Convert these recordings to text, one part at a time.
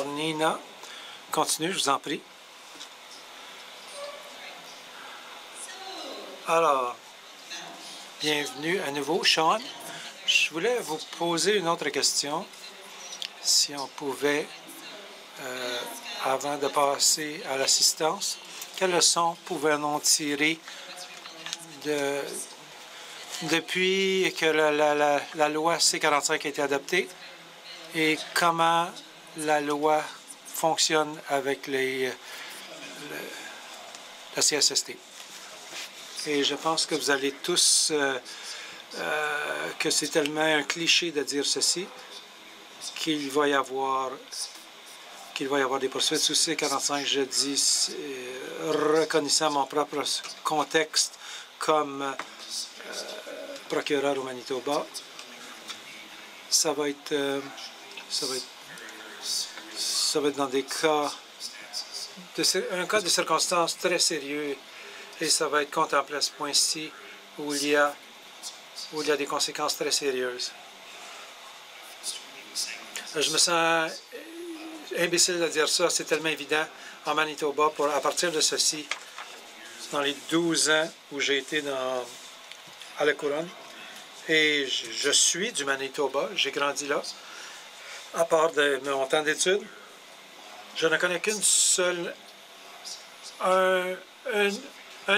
Alors, Nina, continue, je vous en prie. Alors, bienvenue à nouveau, Sean. Je voulais vous poser une autre question. Si on pouvait, avant de passer à l'assistance, quelles leçons pouvons-nous tirer depuis que la loi C-45 a été adoptée et comment la loi fonctionne avec la CSST. Et je pense que vous allez tous, que c'est tellement un cliché de dire ceci, qu'il va y avoir des poursuites sous C-45. Je dis, reconnaissant mon propre contexte comme procureur au Manitoba, ça va être dans des cas un cas de circonstances très sérieux et ça va être contemplé à ce point-ci où il y a des conséquences très sérieuses. Je me sens imbécile de dire ça, c'est tellement évident en Manitoba à partir de ceci, dans les 12 ans où j'ai été à la Couronne. Et je suis du Manitoba, j'ai grandi là. À part de mon temps d'études, je ne connais qu'une seule, un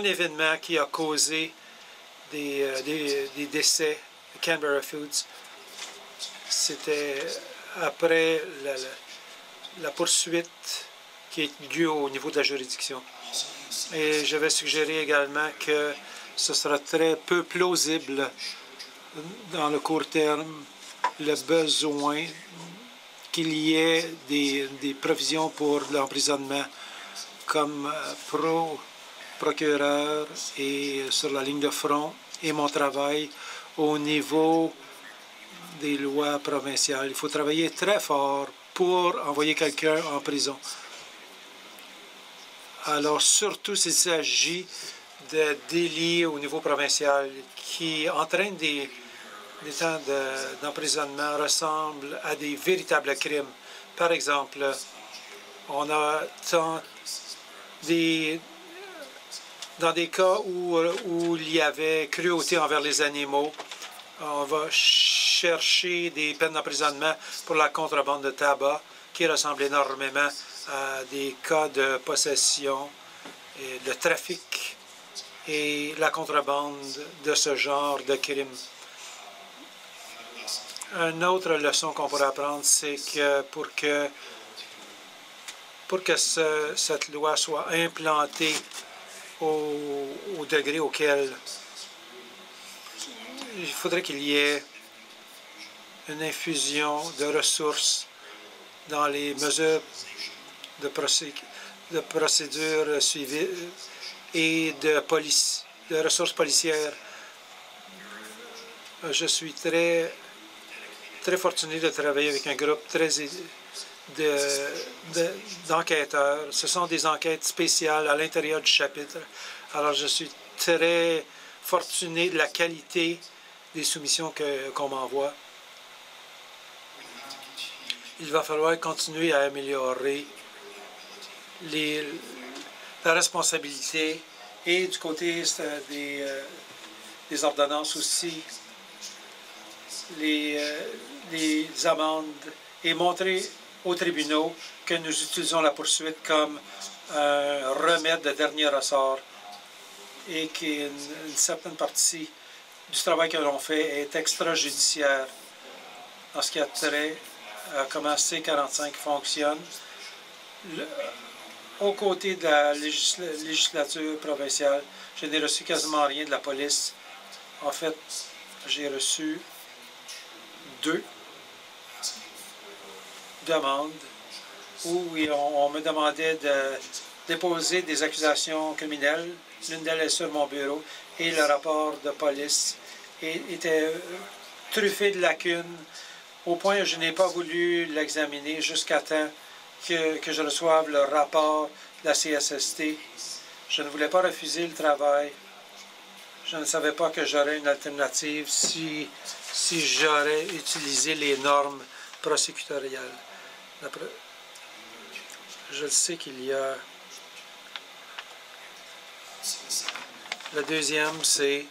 événement qui a causé des décès de Canberra Foods. C'était après la poursuite qui est due au niveau de la juridiction. Et je vais suggérer également que ce sera très peu plausible dans le court terme le besoin qu'il y ait des provisions pour l'emprisonnement comme procureur et sur la ligne de front et mon travail au niveau des lois provinciales. Il faut travailler très fort pour envoyer quelqu'un en prison. Alors, surtout s'il s'agit de délits au niveau provincial qui entraînent des temps d'emprisonnement ressemblent à des véritables crimes. Par exemple, on a dans des cas où il y avait cruauté envers les animaux, on va chercher des peines d'emprisonnement pour la contrebande de tabac qui ressemble énormément à des cas de possession et de trafic et la contrebande de ce genre de crimes. Une autre leçon qu'on pourrait apprendre, c'est que pour que cette loi soit implantée au degré auquel il faudrait qu'il y ait une infusion de ressources dans les mesures de procédure suivies et de ressources policières. Je suis très fortuné de travailler avec un groupe d'enquêteurs. Ce sont des enquêtes spéciales à l'intérieur du chapitre. Alors, je suis très fortuné de la qualité des soumissions qu'on m'envoie. Il va falloir continuer à améliorer la responsabilité et du côté des ordonnances aussi, les amendes et montrer aux tribunaux que nous utilisons la poursuite comme un remède de dernier ressort et qu'une certaine partie du travail que l'on fait est extrajudiciaire en ce qui a trait à comment C-45 fonctionne. Aux côtés de la législature provinciale, je n'ai reçu quasiment rien de la police. En fait, j'ai reçu 2 demandes où on me demandait de déposer des accusations criminelles. L'une d'elles est sur mon bureau et le rapport de police était truffé de lacunes au point où je n'ai pas voulu l'examiner jusqu'à temps que je reçoive le rapport de la CSST. Je ne voulais pas refuser le travail. Je ne savais pas que j'aurais une alternative si j'aurais utilisé les normes prosécutoriales. Je sais qu'il y a... Le deuxième, c'est...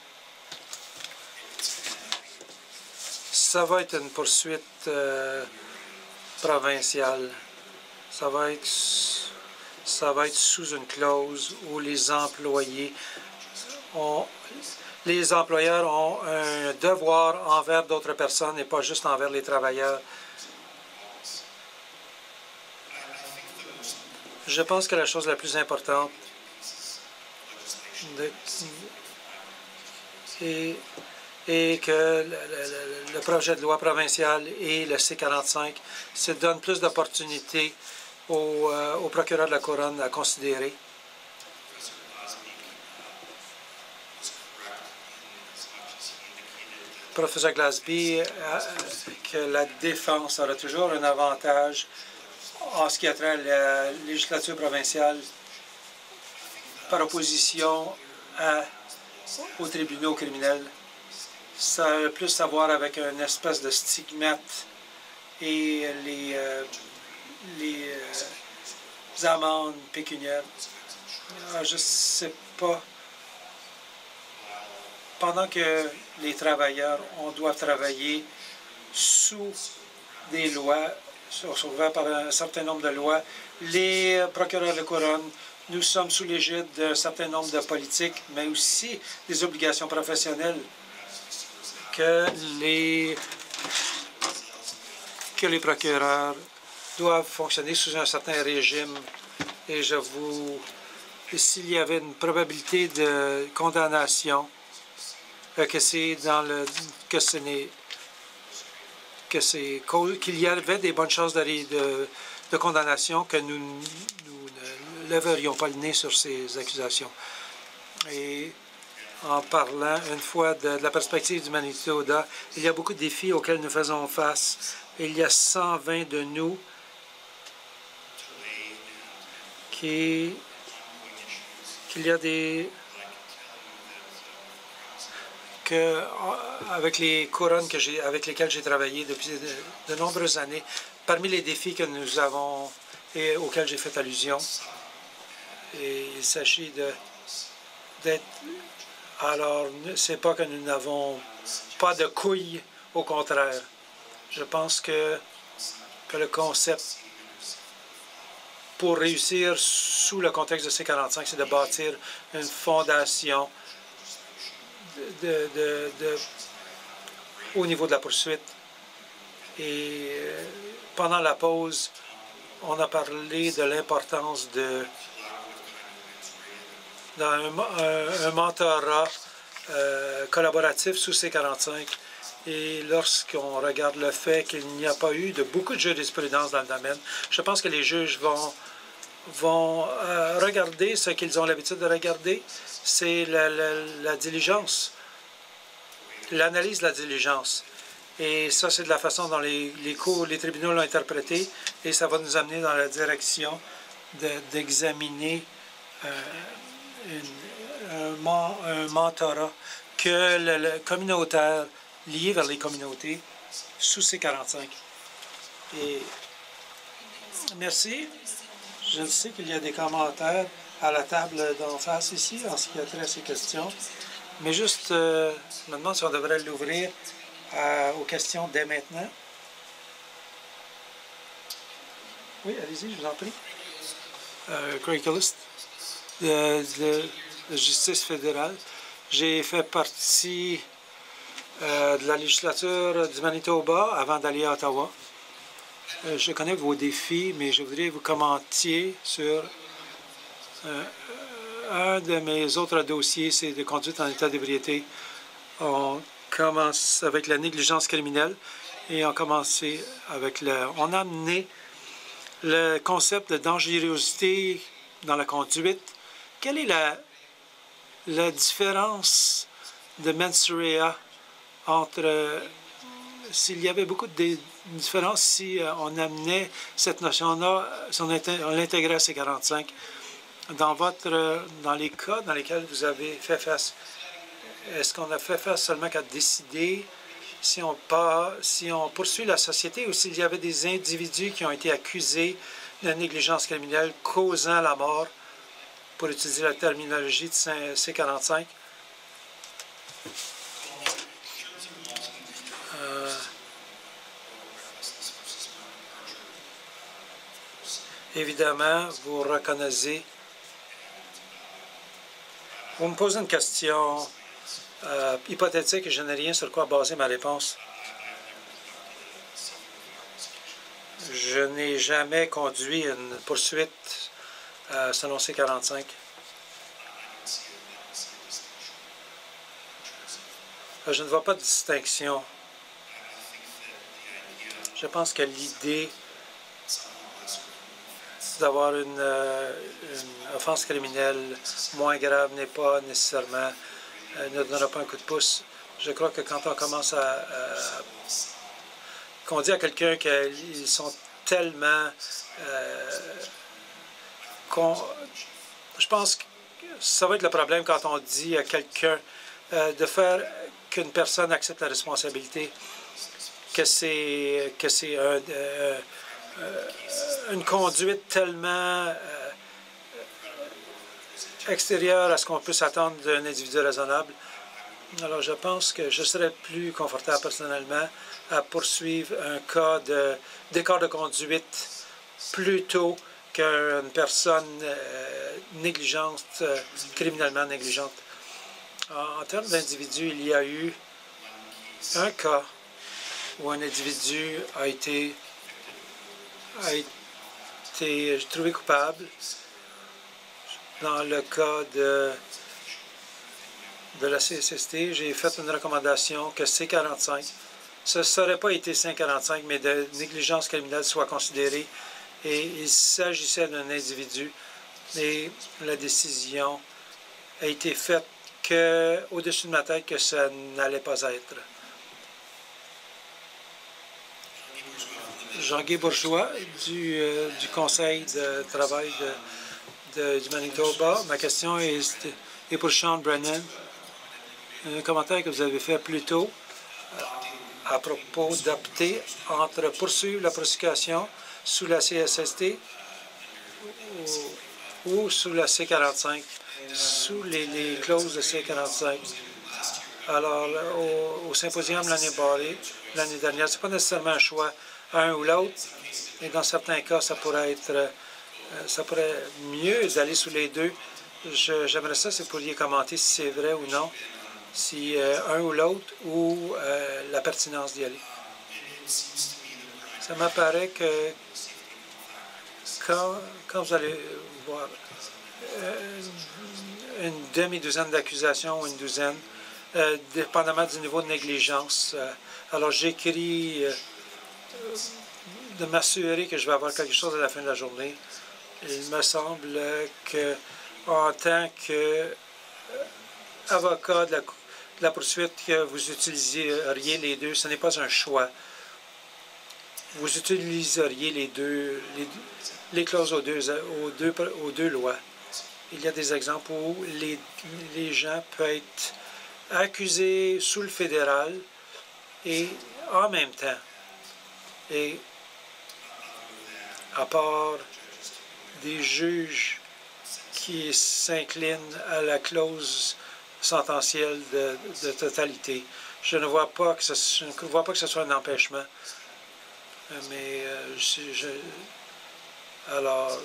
Ça va être une poursuite provinciale. Ça va être sous une clause où les employeurs ont un devoir envers d'autres personnes et pas juste envers les travailleurs. Je pense que la chose la plus importante et que le projet de loi provincial et le C-45 se donnent plus d'opportunités au procureur de la Couronne à considérer. Professeur Glasby, que la défense aura toujours un avantage en ce qui a trait à la législature provinciale par opposition aux tribunaux criminels. Ça a plus à voir avec une espèce de stigmate et les amendes pécuniaires. Je ne sais pas. Pendant que les travailleurs doivent travailler sous des lois, couvert par un certain nombre de lois, les procureurs de couronne, nous sommes sous l'égide d'un certain nombre de politiques, mais aussi des obligations professionnelles que les procureurs doivent fonctionner sous un certain régime. Et s'il y avait une probabilité de condamnation, qu'il y avait des bonnes chances de condamnation, que nous ne lèverions pas le nez sur ces accusations. Et en parlant une fois de la perspective du Manitoba, il y a beaucoup de défis auxquels nous faisons face. Il y a 120 de nous avec les couronnes avec lesquelles j'ai travaillé depuis de nombreuses années, parmi les défis que nous avons et auxquels j'ai fait allusion, et il s'agit d'être... Alors, c'est pas que nous n'avons pas de couilles, au contraire. Je pense que le concept pour réussir sous le contexte de C-45, c'est de bâtir une fondation au niveau de la poursuite. Et pendant la pause, on a parlé de l'importance d'un mentorat collaboratif sous C-45. Et lorsqu'on regarde le fait qu'il n'y a pas eu de beaucoup de jurisprudence dans le domaine, je pense que les juges vont regarder ce qu'ils ont l'habitude de regarder, c'est la diligence, l'analyse de la diligence. Et ça, c'est de la façon dont les tribunaux l'ont interprété, et ça va nous amener dans la direction d'examiner un mentorat que le communautaire lié vers les communautés sous C-45. Et merci. Je sais qu'il y a des commentaires à la table d'en face ici en ce qui a trait à ces questions. Mais juste, je me demande si on devrait l'ouvrir aux questions dès maintenant. Oui, allez-y, je vous en prie. Craig Ellis, de Justice fédérale. J'ai fait partie de la législature du Manitoba avant d'aller à Ottawa. Je connais vos défis, mais je voudrais que vous commentiez sur un de mes autres dossiers, c'est de conduite en état d'ébriété. On commence avec la négligence criminelle et on a amené le concept de dangerosité dans la conduite. Quelle est la différence de mens rea entre... S'il y avait beaucoup de différences si on amenait cette notion-là, si on l'intégrait à C-45, dans les cas dans lesquels vous avez fait face, est-ce qu'on a fait face seulement qu'à décider si on poursuit la société ou s'il y avait des individus qui ont été accusés de négligence criminelle causant la mort, pour utiliser la terminologie de C-45. Évidemment, vous reconnaissez. Vous me posez une question hypothétique et je n'ai rien sur quoi baser ma réponse. Je n'ai jamais conduit une poursuite selon C-45. Je ne vois pas de distinction. Je pense que l'idée d'avoir une offense criminelle moins grave n'est pas nécessairement, ne donnera pas un coup de pouce. Je crois que quand on commence qu'on dit à quelqu'un qu'ils sont tellement... je pense que ça va être le problème quand on dit à quelqu'un de faire qu'une personne accepte la responsabilité, que c'est une conduite tellement extérieure à ce qu'on peut s'attendre d'un individu raisonnable. Alors, je pense que je serais plus confortable personnellement à poursuivre un cas d'écart de conduite plutôt qu'une personne négligente, criminellement négligente. En termes d'individus, il y a eu un cas où un individu a été trouvé coupable dans le cas de la CSST. J'ai fait une recommandation que C-45, ce ne serait pas été C-45, mais de négligence criminelle soit considéré. Et il s'agissait d'un individu. Et la décision a été faite au-dessus de ma tête que ça n'allait pas être. Jean-Guy Bourgeois du Conseil de travail du Manitoba. Ma question est pour Sean Brennan. Un commentaire que vous avez fait plus tôt à propos d'opter entre poursuivre la prosecution sous la CSST ou sous la C-45, sous les clauses de C-45. Alors, au symposium l'année dernière, ce n'est pas nécessairement un choix un ou l'autre, et dans certains cas, ça pourrait mieux d'aller sous les deux. J'aimerais ça si vous pourriez commenter si c'est vrai ou non, si un ou l'autre, ou la pertinence d'y aller. Ça m'apparaît que quand vous allez voir une demi-douzaine d'accusations ou une douzaine, dépendamment du niveau de négligence, alors j'écris de m'assurer que je vais avoir quelque chose à la fin de la journée. Il me semble que en tant qu'avocat de la poursuite, que vous utiliseriez les deux, ce n'est pas un choix. Vous utiliseriez les clauses aux deux lois. Il y a des exemples où les gens peuvent être accusés sous le fédéral et en même temps. Et à part des juges qui s'inclinent à la clause sententielle de totalité, je ne vois pas que ce soit un empêchement. Mais alors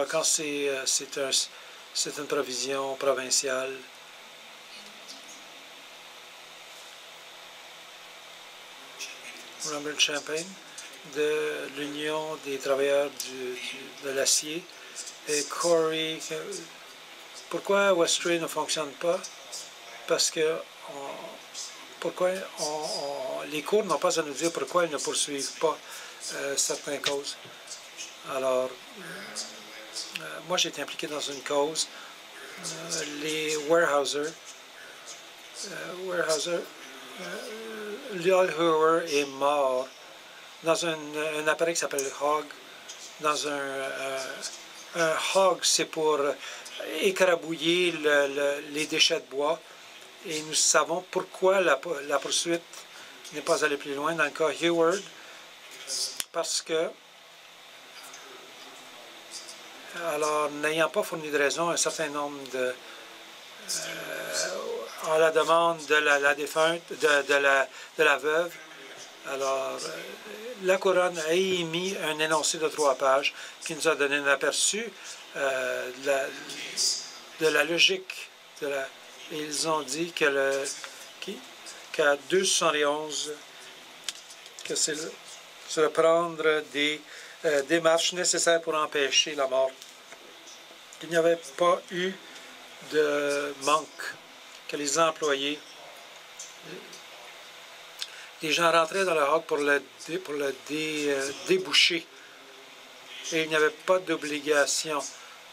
quand c'est une provision provinciale, Robert Champagne de l'Union des travailleurs de l'acier. Et Corey, pourquoi Westray ne fonctionne pas? Parce que les cours n'ont pas à nous dire pourquoi ils ne poursuivent pas certaines causes. Alors, moi j'ai été impliqué dans une cause. Les Weyerhaeuser, Lloyd Hoover est mort dans un appareil qui s'appelle Hog. Dans un Hog, c'est pour écrabouiller les déchets de bois. Et nous savons pourquoi la poursuite n'est pas allé plus loin dans le cas Hayward parce que, alors, n'ayant pas fourni de raison, un certain nombre de à la demande de la défunte, de la veuve. Alors, la couronne a émis un énoncé de 3 pages qui nous a donné un aperçu de la logique. Ils ont dit qu'à 271, que c'est de prendre des démarches nécessaires pour empêcher la mort. Il n'y avait pas eu de manque, que les employés, les gens rentraient dans le hall pour le déboucher et il n'y avait pas d'obligation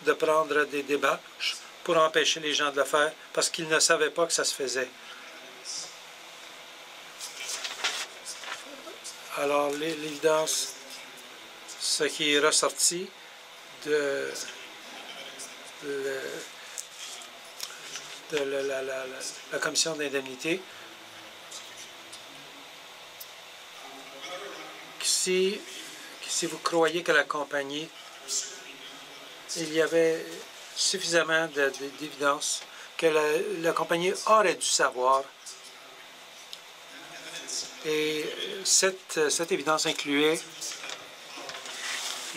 de prendre des démarches pour empêcher les gens de le faire parce qu'ils ne savaient pas que ça se faisait. Alors, l'évidence, ce qui est ressorti de la commission d'indemnité, si vous croyez que la compagnie, il y avait suffisamment d'évidence que la compagnie aurait dû savoir, et cette évidence incluait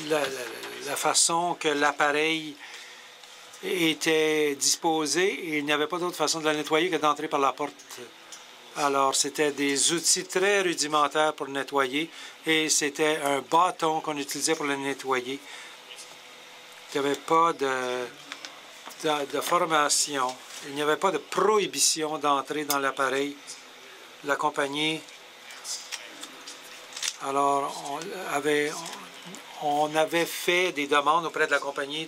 la façon que l'appareil était disposé et il n'y avait pas d'autre façon de la nettoyer que d'entrer par la porte. Alors, c'était des outils très rudimentaires pour le nettoyer et c'était un bâton qu'on utilisait pour le nettoyer. Il n'y avait pas de formation, il n'y avait pas de prohibition d'entrer dans l'appareil. La compagnie, alors, on avait fait des demandes auprès de la compagnie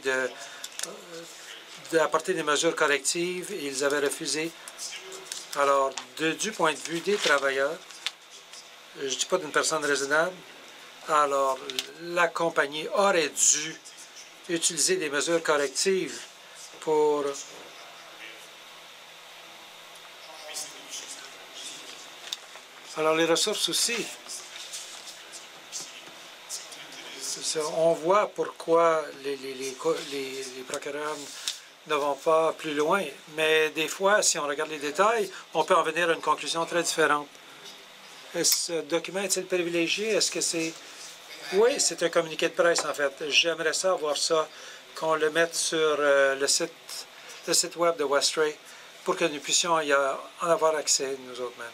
d'apporter des mesures correctives et ils avaient refusé. Alors, du point de vue des travailleurs, je ne dis pas d'une personne raisonnable, alors la compagnie aurait dû utiliser des mesures correctives pour alors les ressources aussi. On voit pourquoi les procureurs ne vont pas plus loin, mais des fois, si on regarde les détails, on peut en venir à une conclusion très différente. Ce document est-il privilégié? Est-ce que c'est... Oui, c'est un communiqué de presse, en fait. J'aimerais ça voir ça, qu'on le mette sur le site web de Westray pour que nous puissions en avoir accès, nous autres mêmes.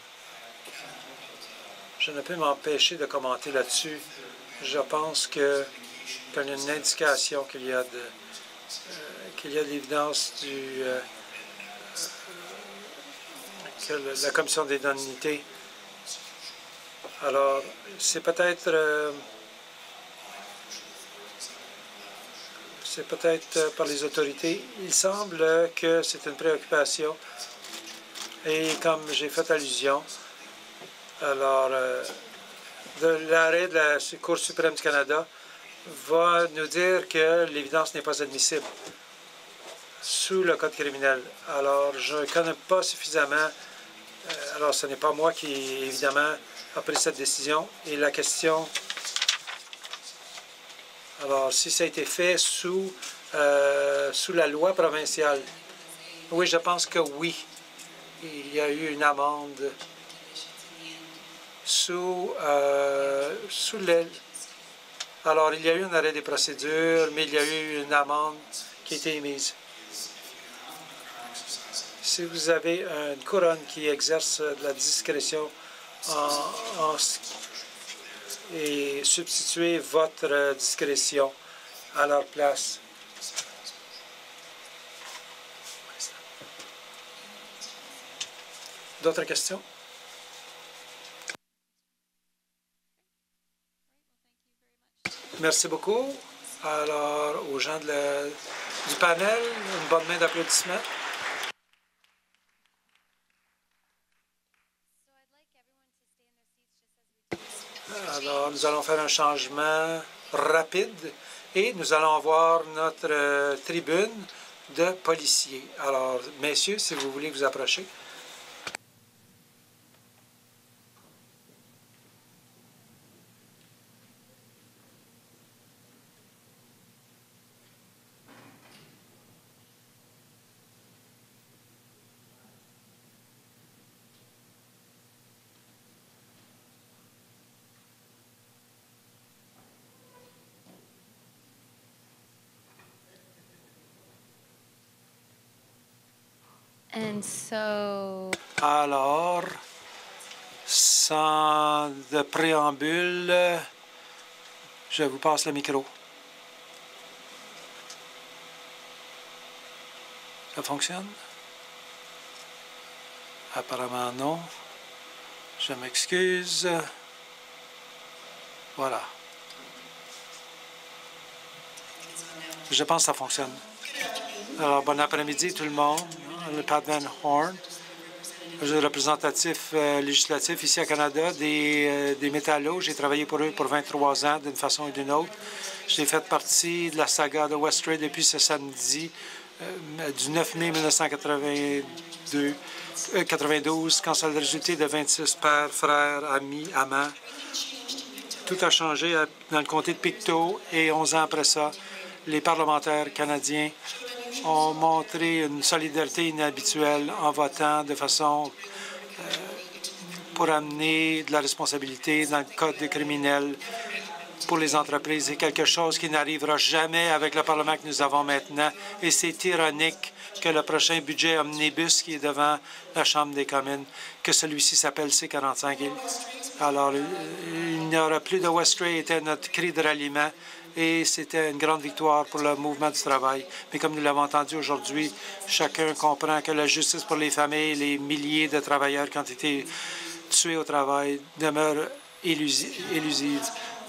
Je ne peux m'empêcher de commenter là-dessus. Je pense qu'il y a une indication qu'il y a de l'évidence que la commission des indemnités. Alors, c'est peut-être par les autorités. Il semble que c'est une préoccupation. Et comme j'ai fait allusion, alors, l'arrêt de la Cour suprême du Canada va nous dire que l'évidence n'est pas admissible sous le Code criminel. Alors, je ne connais pas suffisamment. Alors, ce n'est pas moi qui, évidemment, a pris cette décision. Et la question... Alors, si ça a été fait sous la loi provinciale, oui, je pense que oui. Il y a eu une amende sous l'aile. Alors, il y a eu un arrêt des procédures, mais il y a eu une amende qui a été émise. Si vous avez une couronne qui exerce de la discrétion et substituez votre discrétion à leur place. D'autres questions? Merci beaucoup. Alors, aux gens du panel, une bonne main d'applaudissements. Alors, nous allons faire un changement rapide et nous allons voir notre tribune de policiers. Alors, messieurs, si vous voulez vous approcher. And so... Alors, sans de préambule, je vous passe le micro. Ça fonctionne? Apparemment non. Je m'excuse. Voilà. Je pense que ça fonctionne. Alors, bon après-midi tout le monde. Le Pat Van Horn, je suis représentatif législatif ici à Canada des métallos. J'ai travaillé pour eux pour 23 ans d'une façon ou d'une autre. J'ai fait partie de la saga de Westray depuis ce samedi du 9 mai 1992, quand ça a résulté de 26 pères, frères, amis, amants. Tout a changé dans le comté de Pictou et 11 ans après ça, les parlementaires canadiens ont montré une solidarité inhabituelle en votant de façon pour amener de la responsabilité dans le code des criminels pour les entreprises. C'est quelque chose qui n'arrivera jamais avec le Parlement que nous avons maintenant. Et c'est ironique que le prochain budget omnibus qui est devant la Chambre des communes, que celui-ci s'appelle C-45. Alors, il n'y aura plus de Westray, était notre cri de ralliement. Et c'était une grande victoire pour le mouvement du travail. Mais comme nous l'avons entendu aujourd'hui, chacun comprend que la justice pour les familles, les milliers de travailleurs qui ont été tués au travail demeure élusive.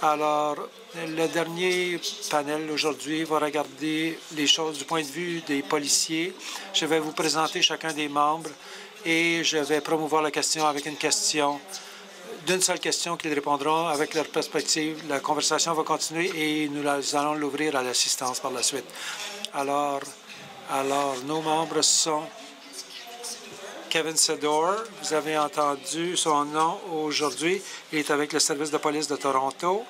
Alors, le dernier panel aujourd'hui va regarder les choses du point de vue des policiers. Je vais vous présenter chacun des membres et je vais promouvoir la question avec une question, d'une seule question qu'ils répondront avec leur perspective. La conversation va continuer et nous allons l'ouvrir à l'assistance par la suite. Alors, nos membres sont Kevin Sedor, vous avez entendu son nom aujourd'hui. Il est avec le service de police de Toronto.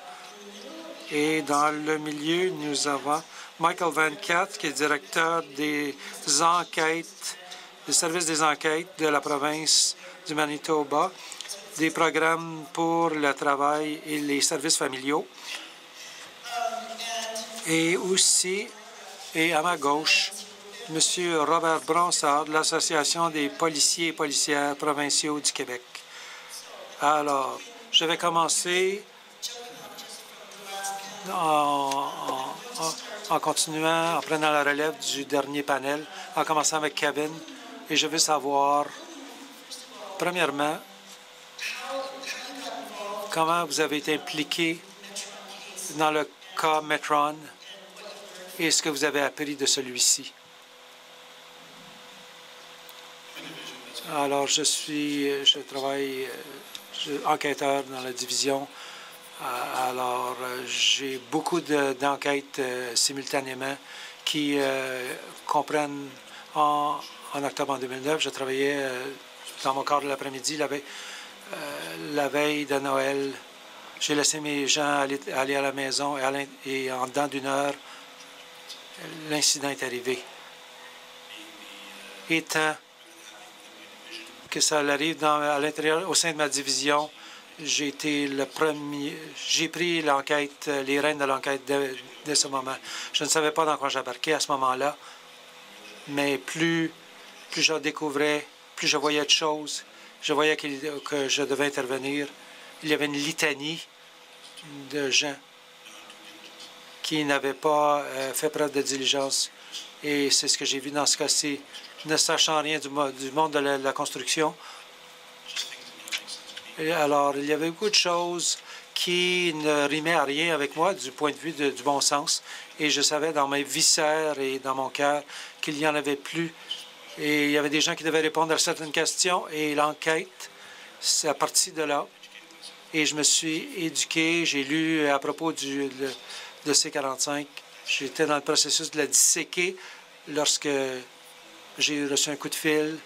Et dans le milieu, nous avons Michael Van Cat, qui est directeur des enquêtes, du service des enquêtes de la province du Manitoba, des programmes pour le travail et les services familiaux. Et aussi, et à ma gauche, M. Robert Bronsard, de l'Association des policiers et policières provinciaux du Québec. Alors, je vais commencer en continuant, en prenant la relève du dernier panel, en commençant avec Kevin. Et je veux savoir, premièrement, comment vous avez été impliqué dans le cas Metron et ce que vous avez appris de celui-ci. Alors, je travaille enquêteur dans la division. Alors, j'ai beaucoup d'enquêtes simultanément qui comprennent en octobre en 2009. Je travaillais dans mon quart de l'après-midi la veille de Noël. J'ai laissé mes gens aller à la maison et en dedans d'une heure, l'incident est arrivé. Étant que ça arrive à l'intérieur, au sein de ma division, j'ai été le premier. J'ai pris l'enquête, les rênes de l'enquête dès ce moment. Je ne savais pas dans quoi j'embarquais à ce moment-là, mais plus je découvrais, plus je voyais de choses, je voyais que je devais intervenir. Il y avait une litanie de gens qui n'avaient pas fait preuve de diligence. Et c'est ce que j'ai vu dans ce cas-ci. Ne sachant rien du monde de la construction. Et alors, il y avait beaucoup de choses qui ne rimaient à rien avec moi du point de vue du bon sens. Et je savais dans mes viscères et dans mon cœur qu'il n'y en avait plus. Et il y avait des gens qui devaient répondre à certaines questions. Et l'enquête, c'est à partir de là. Et je me suis éduqué. J'ai lu à propos de C-45. J'étais dans le processus de la disséquer lorsque j'ai reçu un coup de fil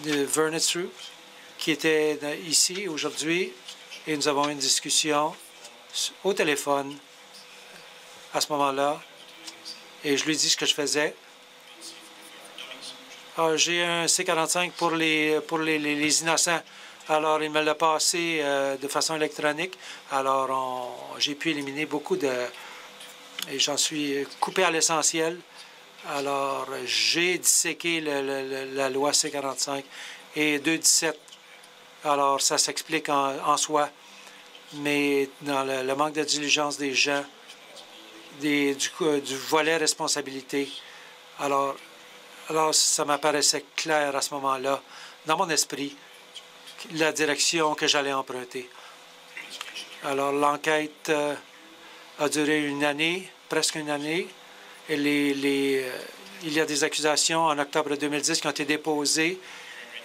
de Vernon True, qui était ici aujourd'hui, et nous avons eu une discussion au téléphone à ce moment-là, et je lui ai dit ce que je faisais. J'ai un C-45 pour les innocents. Alors, il me l'a passé de façon électronique. Alors, j'ai pu éliminer beaucoup de... Et j'en suis coupé à l'essentiel. Alors, j'ai disséqué la loi C-45 et 217. Alors, ça s'explique en soi. Mais dans le manque de diligence des gens, du volet responsabilité, alors ça m'apparaissait clair à ce moment-là, dans mon esprit, la direction que j'allais emprunter. Alors, l'enquête a duré une année, presque une année. Et il y a des accusations en octobre 2010 qui ont été déposées.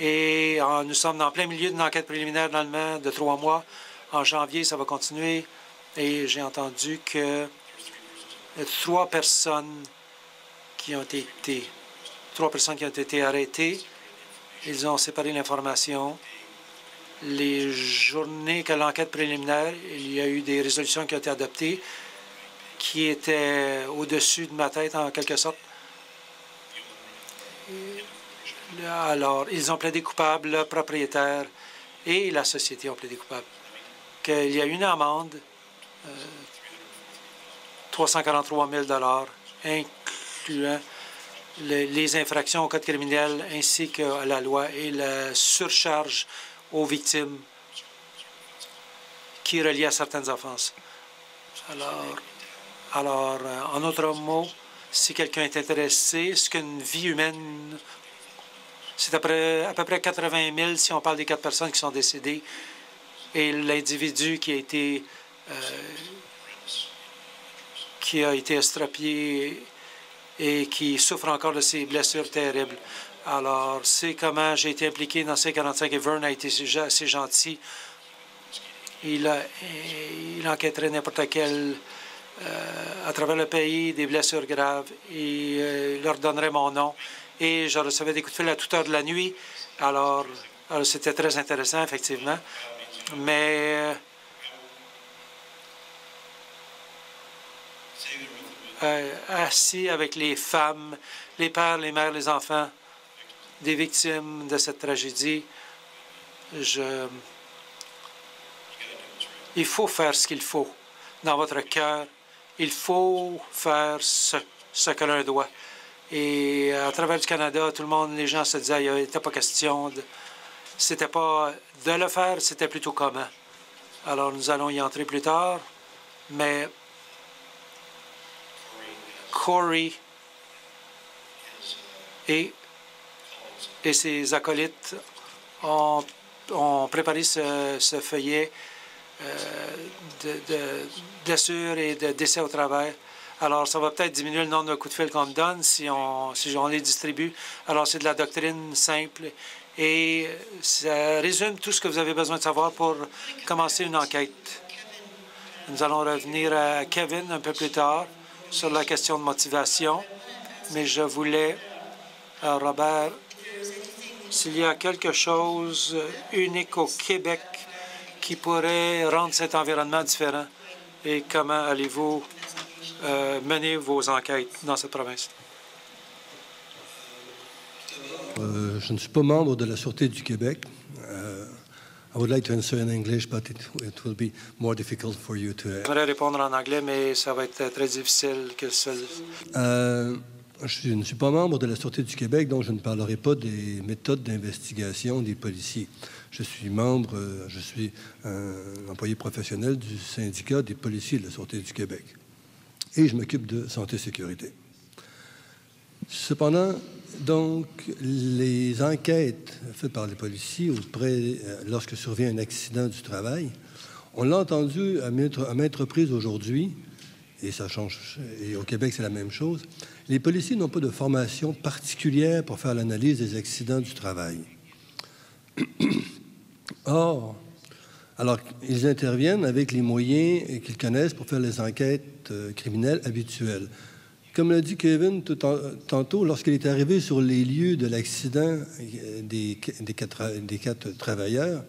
Et nous sommes en plein milieu d'une enquête préliminaire normalement de 3 mois. En janvier, ça va continuer. Et j'ai entendu que 3 personnes qui ont été arrêtées. Ils ont séparé l'information. Les journées que l'enquête préliminaire, il y a eu des résolutions qui ont été adoptées qui étaient au-dessus de ma tête, en quelque sorte. Alors, ils ont plaidé coupable, le propriétaire et la société ont plaidé coupable. Qu'il y a une amende, 343 000 $, incluant les infractions au code criminel ainsi qu'à la loi et la surcharge aux victimes qui est reliée à certaines offenses. Alors, en d'autres mots, si quelqu'un est intéressé, ce qu'une vie humaine, c'est à peu près 80 000 si on parle des 4 personnes qui sont décédées et l'individu qui a été estropié et qui souffre encore de ces blessures terribles. Alors, c'est comment j'ai été impliqué dans C-45 et Vern a été assez gentil. Il enquêterait n'importe quel, à travers le pays, des blessures graves. Et il leur donnerait mon nom. Et je recevais des coups de fil à toute heure de la nuit. Alors c'était très intéressant, effectivement. Mais assis avec les femmes, les pères, les mères, les enfants des victimes de cette tragédie, il faut faire ce qu'il faut dans votre cœur. Il faut faire ce que l'un doit. Et à travers le Canada, tout le monde, les gens se disaient, il n'était pas question c'était pas de le faire, c'était plutôt comment. Alors, nous allons y entrer plus tard, mais Corey et ses acolytes ont préparé ce feuillet de blessures et de décès au travail. Alors, ça va peut-être diminuer le nombre de coups de fil qu'on me donne si on les distribue. Alors, c'est de la doctrine simple et ça résume tout ce que vous avez besoin de savoir pour commencer une enquête. Nous allons revenir à Kevin un peu plus tard sur la question de motivation, mais je voulais, Robert, s'il y a quelque chose unique au Québec qui pourrait rendre cet environnement différent et comment allez-vous mener vos enquêtes dans cette province? Je ne suis pas membre de la Sûreté du Québec. I would like to answer in English, but it will be more difficult for you to... J'aimerais répondre en anglais, mais ça va être très difficile que seul. Je ne suis pas membre de la Sûreté du Québec, donc je ne parlerai pas des méthodes d'investigation des policiers. Je suis un employé professionnel du syndicat des policiers de la Sûreté du Québec. Et je m'occupe de santé-sécurité. Cependant, donc, les enquêtes faites par les policiers lorsque survient un accident du travail, on l'a entendu à maintes reprises aujourd'hui, et ça change, et au Québec, c'est la même chose. Les policiers n'ont pas de formation particulière pour faire l'analyse des accidents du travail. Or, alors, ils interviennent avec les moyens qu'ils connaissent pour faire les enquêtes criminelles habituelles. Comme l'a dit Kevin tantôt, lorsqu'il est arrivé sur les lieux de l'accident des 4 travailleurs,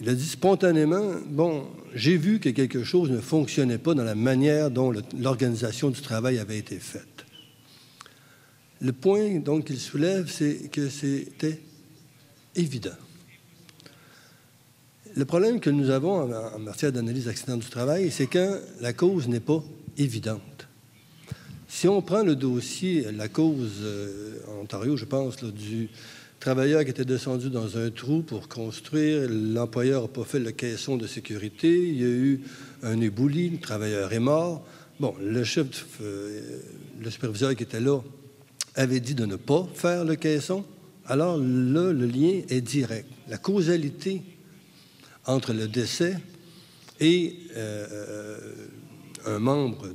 il a dit spontanément, bon, j'ai vu que quelque chose ne fonctionnait pas dans la manière dont l'organisation du travail avait été faite. Le point, donc, qu'il soulève, c'est que c'était évident. Le problème que nous avons en matière d'analyse d'accident du travail, c'est quand la cause n'est pas évidente. Si on prend le dossier, la cause en Ontario, je pense, là, du travailleur qui était descendu dans un trou pour construire, l'employeur n'a pas fait le caisson de sécurité, il y a eu un éboulis, le travailleur est mort. Bon, le chef, le superviseur qui était là avait dit de ne pas faire le caisson. Alors là, le lien est direct. La causalité entre le décès et un membre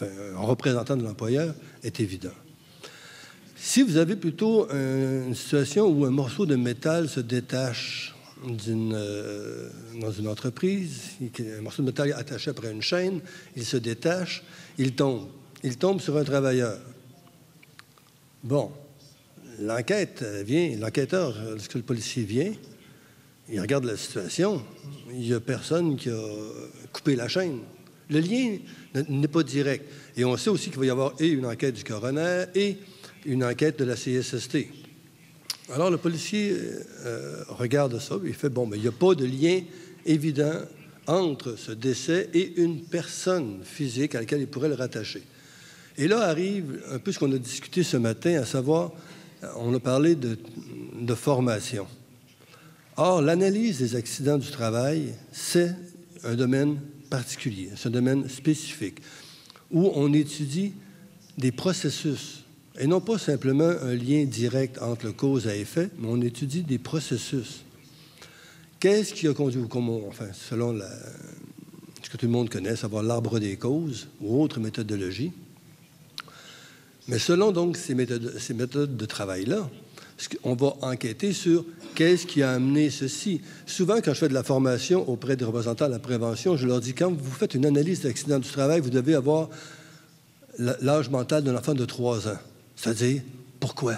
un représentant de l'employeur est évident. Si vous avez plutôt une situation où un morceau de métal se détache dans une entreprise, un morceau de métal est attaché après une chaîne, il se détache, il tombe sur un travailleur. Bon, l'enquêteur, lorsque le policier vient, il regarde la situation, il n'y a personne qui a coupé la chaîne. Le lien n'est pas direct. Et on sait aussi qu'il va y avoir et une enquête du coroner et une enquête de la CSST. Alors, le policier regarde ça, il fait, bon, mais il n'y a pas de lien évident entre ce décès et une personne physique à laquelle il pourrait le rattacher. Et là arrive un peu ce qu'on a discuté ce matin, à savoir, on a parlé de formation. Or, l'analyse des accidents du travail, c'est un domaine particulier, c'est un domaine spécifique, où on étudie des processus, et non pas simplement un lien direct entre le cause à effet, mais on étudie des processus. Qu'est-ce qui a conduit, selon ce que tout le monde connaît, savoir l'arbre des causes ou autre méthodologie. Mais selon donc ces méthodes de travail-là, on va enquêter sur qu'est-ce qui a amené ceci. Souvent, quand je fais de la formation auprès des représentants de la prévention, je leur dis, quand vous faites une analyse d'accident du travail, vous devez avoir l'âge mental d'un enfant de 3 ans. C'est-à-dire, pourquoi?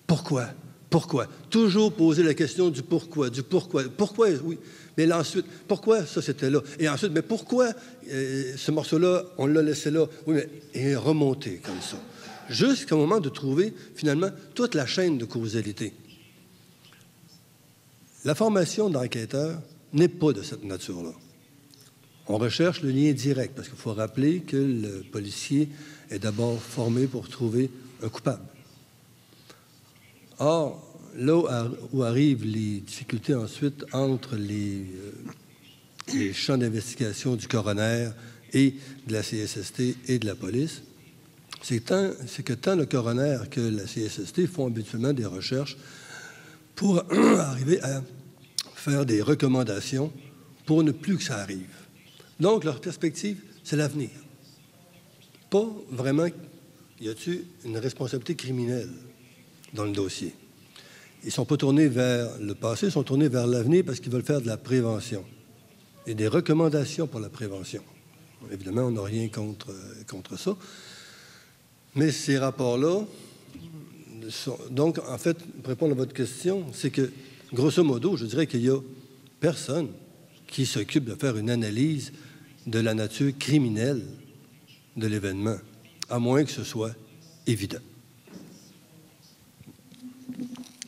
Pourquoi? Pourquoi? Toujours poser la question du pourquoi, du pourquoi. Pourquoi, oui. Mais là, ensuite, pourquoi ça, c'était là? Et ensuite, mais pourquoi ce morceau-là, on l'a laissé là? Oui, mais et remonter comme ça. Jusqu'au moment de trouver, finalement, toute la chaîne de causalité. La formation d'enquêteur n'est pas de cette nature-là. On recherche le lien direct, parce qu'il faut rappeler que le policier est d'abord formé pour trouver un coupable. Or, là où arrivent les difficultés ensuite entre les champs d'investigation du coroner et de la CSST et de la police, c'est que tant le coroner que la CSST font habituellement des recherches pour arriver à faire des recommandations pour ne plus que ça arrive. Donc, leur perspective, c'est l'avenir. Pas vraiment, y a-t-il une responsabilité criminelle dans le dossier? Ils ne sont pas tournés vers le passé, ils sont tournés vers l'avenir parce qu'ils veulent faire de la prévention et des recommandations pour la prévention. Évidemment, on n'a rien contre ça. Mais ces rapports-là, donc, en fait, pour répondre à votre question, c'est que, grosso modo, je dirais qu'il n'y a personne qui s'occupe de faire une analyse de la nature criminelle de l'événement, à moins que ce soit évident.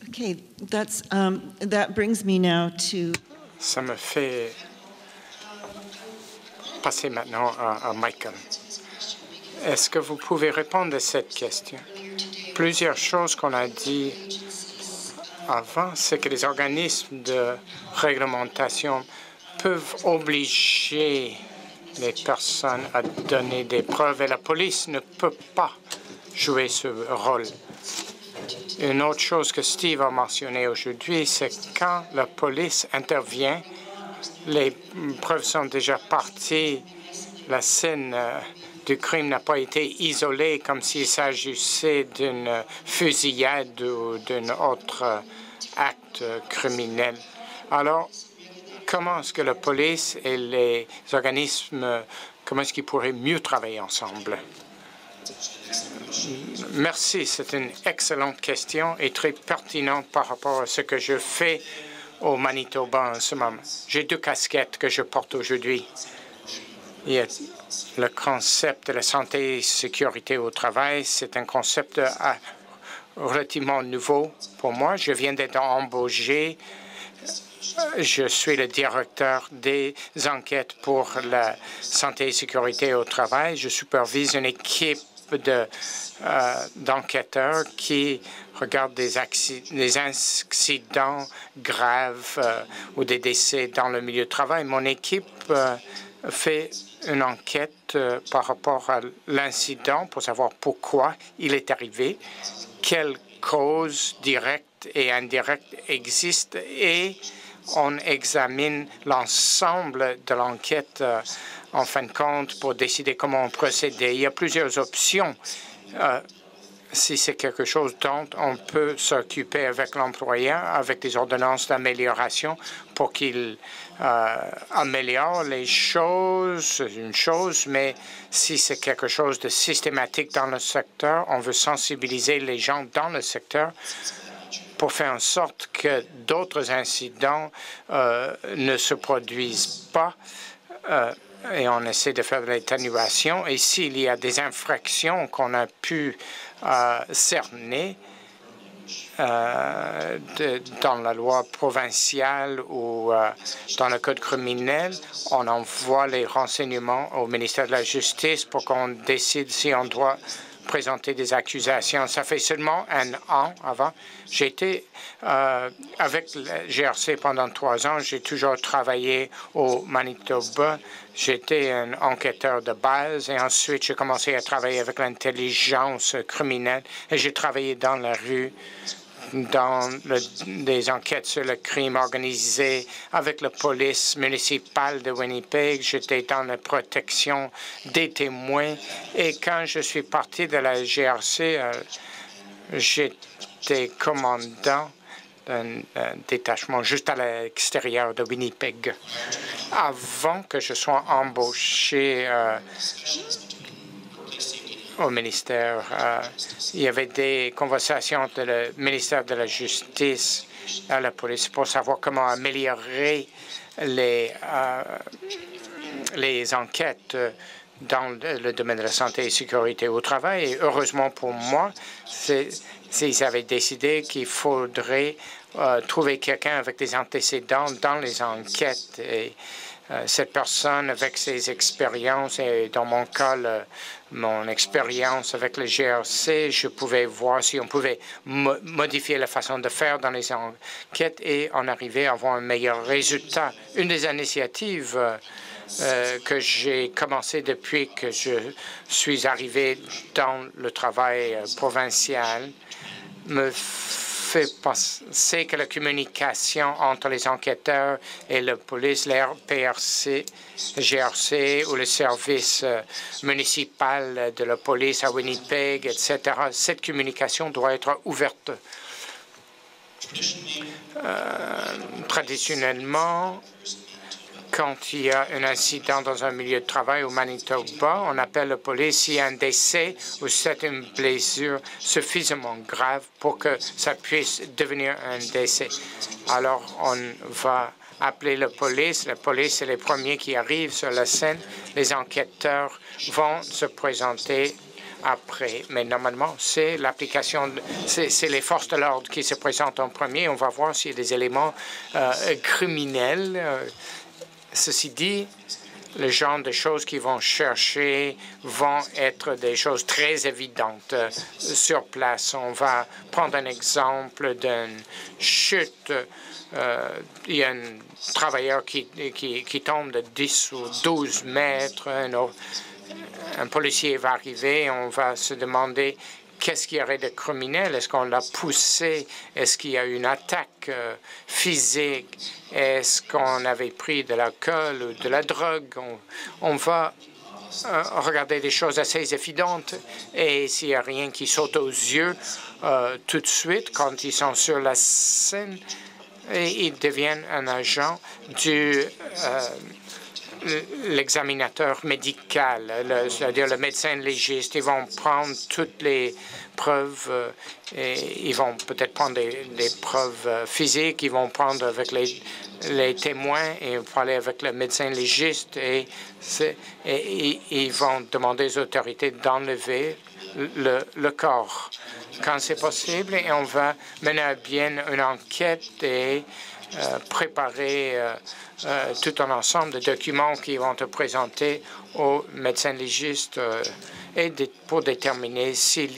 Okay, that brings me now to... Ça me fait passer maintenant à Michael. Est-ce que vous pouvez répondre à cette question? Plusieurs choses qu'on a dit avant, c'est que les organismes de réglementation peuvent obliger les personnes à donner des preuves et la police ne peut pas jouer ce rôle. Une autre chose que Steve a mentionné aujourd'hui, c'est quand la police intervient, les preuves sont déjà parties, la scène du crime n'a pas été isolée comme s'il s'agissait d'une fusillade ou d'un autre acte criminel. Alors, comment est-ce que la police et les organismes, comment est-ce qu'ils pourraient mieux travailler ensemble? Merci, c'est une excellente question et très pertinente par rapport à ce que je fais au Manitoba en ce moment. J'ai 2 casquettes que je porte aujourd'hui. Il y a le concept de la santé et sécurité au travail. C'est un concept relativement nouveau pour moi. Je viens d'être embauché Je suis le directeur des enquêtes pour la santé et sécurité au travail. Je supervise une équipe d'enquêteurs qui regardent des incidents graves ou des décès dans le milieu de travail. Mon équipe fait une enquête par rapport à l'incident pour savoir pourquoi il est arrivé, quelles causes directes et indirectes existent et on examine l'ensemble de l'enquête en fin de compte pour décider comment procéder. Il y a plusieurs options. Si c'est quelque chose dont on peut s'occuper avec l'employeur, avec des ordonnances d'amélioration pour qu'il améliore les choses, une chose, mais si c'est quelque chose de systématique dans le secteur, on veut sensibiliser les gens dans le secteur pour faire en sorte que d'autres incidents ne se produisent pas et on essaie de faire de l'atténuation. Et s'il y a des infractions qu'on a pu cerner dans la loi provinciale ou dans le code criminel, on envoie les renseignements au ministère de la Justice pour qu'on décide si on doit présenter des accusations. Ça fait seulement un an avant. J'ai été avec le GRC pendant 3 ans. J'ai toujours travaillé au Manitoba. J'étais un enquêteur de base et ensuite j'ai commencé à travailler avec l'intelligence criminelle et j'ai travaillé dans la rue dans des enquêtes sur le crime organisé avec la police municipale de Winnipeg. J'étais dans la protection des témoins. Et quand je suis parti de la GRC, j'étais commandant d'un détachement juste à l'extérieur de Winnipeg. Avant que je sois embauché au ministère, il y avait des conversations entre le ministère de la Justice et la police pour savoir comment améliorer les enquêtes dans le domaine de la santé et sécurité au travail. Et heureusement pour moi, ils avaient décidé qu'il faudrait trouver quelqu'un avec des antécédents dans les enquêtes. Et cette personne avec ses expériences, et dans mon cas, mon expérience avec le GRC, je pouvais voir si on pouvait modifier la façon de faire dans les enquêtes et en arriver à avoir un meilleur résultat. Une des initiatives que j'ai commencé depuis que je suis arrivé dans le travail provincial me fait penser que la communication entre les enquêteurs et la police, la PRC, GRC ou le service municipal de la police à Winnipeg, etc., cette communication doit être ouverte. Traditionnellement, quand il y a un incident dans un milieu de travail au Manitoba, on appelle la police s'il y a un décès ou c'est une blessure suffisamment grave pour que ça puisse devenir un décès. Alors, on va appeler la police. La police est les premiers qui arrivent sur la scène. Les enquêteurs vont se présenter après. Mais normalement, c'est l'application, c'est les forces de l'ordre qui se présentent en premier. On va voir s'il y a des éléments criminels. Ceci dit, le genre de choses qu'ils vont chercher vont être des choses très évidentes sur place. On va prendre un exemple d'une chute. Il y a un travailleur qui tombe de 10 ou 12 mètres. Un policier va arriver. On va se demander qu'est-ce qu'il y aurait de criminel? Est-ce qu'on l'a poussé? Est-ce qu'il y a eu une attaque physique? Est-ce qu'on avait pris de l'alcool ou de la drogue? On va regarder des choses assez évidentes. Et s'il n'y a rien qui saute aux yeux tout de suite, quand ils sont sur la scène, ils deviennent un agent du l'examinateur médical, c'est-à-dire le médecin légiste. Ils vont prendre toutes les preuves, et ils vont peut-être prendre des preuves physiques, ils vont prendre avec les témoins et parler avec le médecin légiste et ils vont demander aux autorités d'enlever le corps quand c'est possible et on va mener à bien une enquête et préparer tout un ensemble de documents qui vont être présentés aux médecins légistes et pour déterminer si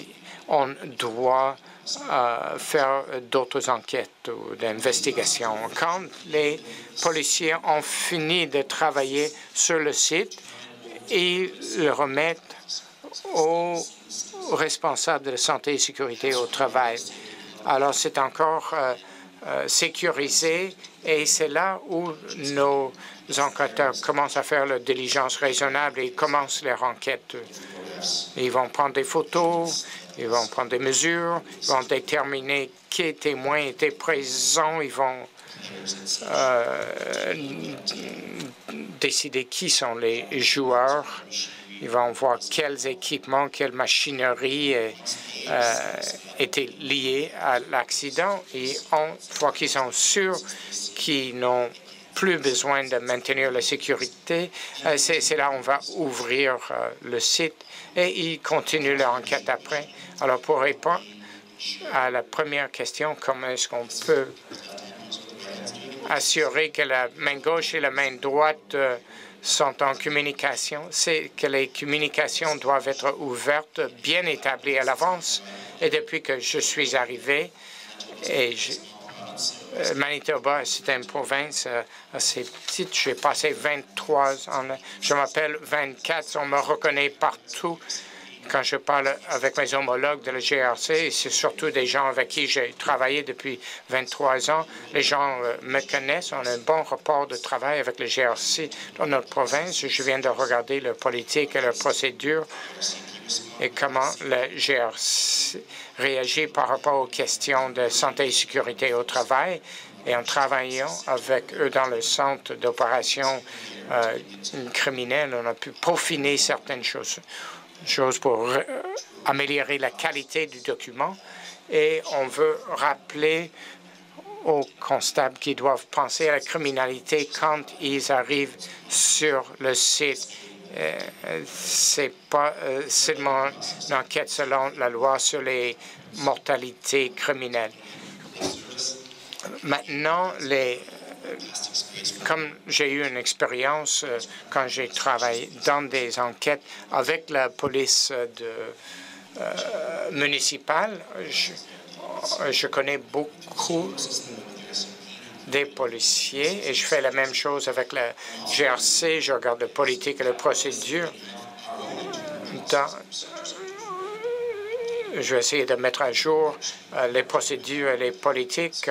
on doit faire d'autres enquêtes ou d'investigations. Quand les policiers ont fini de travailler sur le site, ils le remettent aux responsables de la santé et sécurité au travail. Alors, c'est encore sécurisé et c'est là où nos enquêteurs commencent à faire leur diligence raisonnable et commencent leur enquête. Ils vont prendre des photos, ils vont prendre des mesures, ils vont déterminer quels témoins étaient présents, ils vont décider qui sont les joueurs, ils vont voir quels équipements, quelle machinerie étaient liés à l'accident et une fois qu'ils sont sûrs qu'ils n'ont plus besoin de maintenir la sécurité, c'est là on va ouvrir le site et ils continuent leur enquête après. Alors, pour répondre à la première question, comment est-ce qu'on peut assurer que la main gauche et la main droite sont en communication? C'est que les communications doivent être ouvertes, bien établies à l'avance. Et depuis que je suis arrivé, Manitoba, c'est une province assez petite. J'ai passé 23 ans. Je m'appelle 24. On me reconnaît partout quand je parle avec mes homologues de la GRC. Et c'est surtout des gens avec qui j'ai travaillé depuis 23 ans. Les gens me connaissent. On a un bon rapport de travail avec le GRC dans notre province. Je viens de regarder leur politique et leur procédure et comment le GRC réagit par rapport aux questions de santé et sécurité au travail. Et en travaillant avec eux dans le centre d'opération criminelle, on a pu peaufiner certaines choses pour améliorer la qualité du document. Et on veut rappeler aux constables qui doivent penser à la criminalité quand ils arrivent sur le site. C'est pas seulement une enquête selon la loi sur les mortalités criminelles. Maintenant, comme j'ai eu une expérience quand j'ai travaillé dans des enquêtes avec la police municipale, je connais beaucoup des policiers et je fais la même chose avec la GRC. Je regarde la politique et la procédure. Je vais essayer de mettre à jour les procédures et les politiques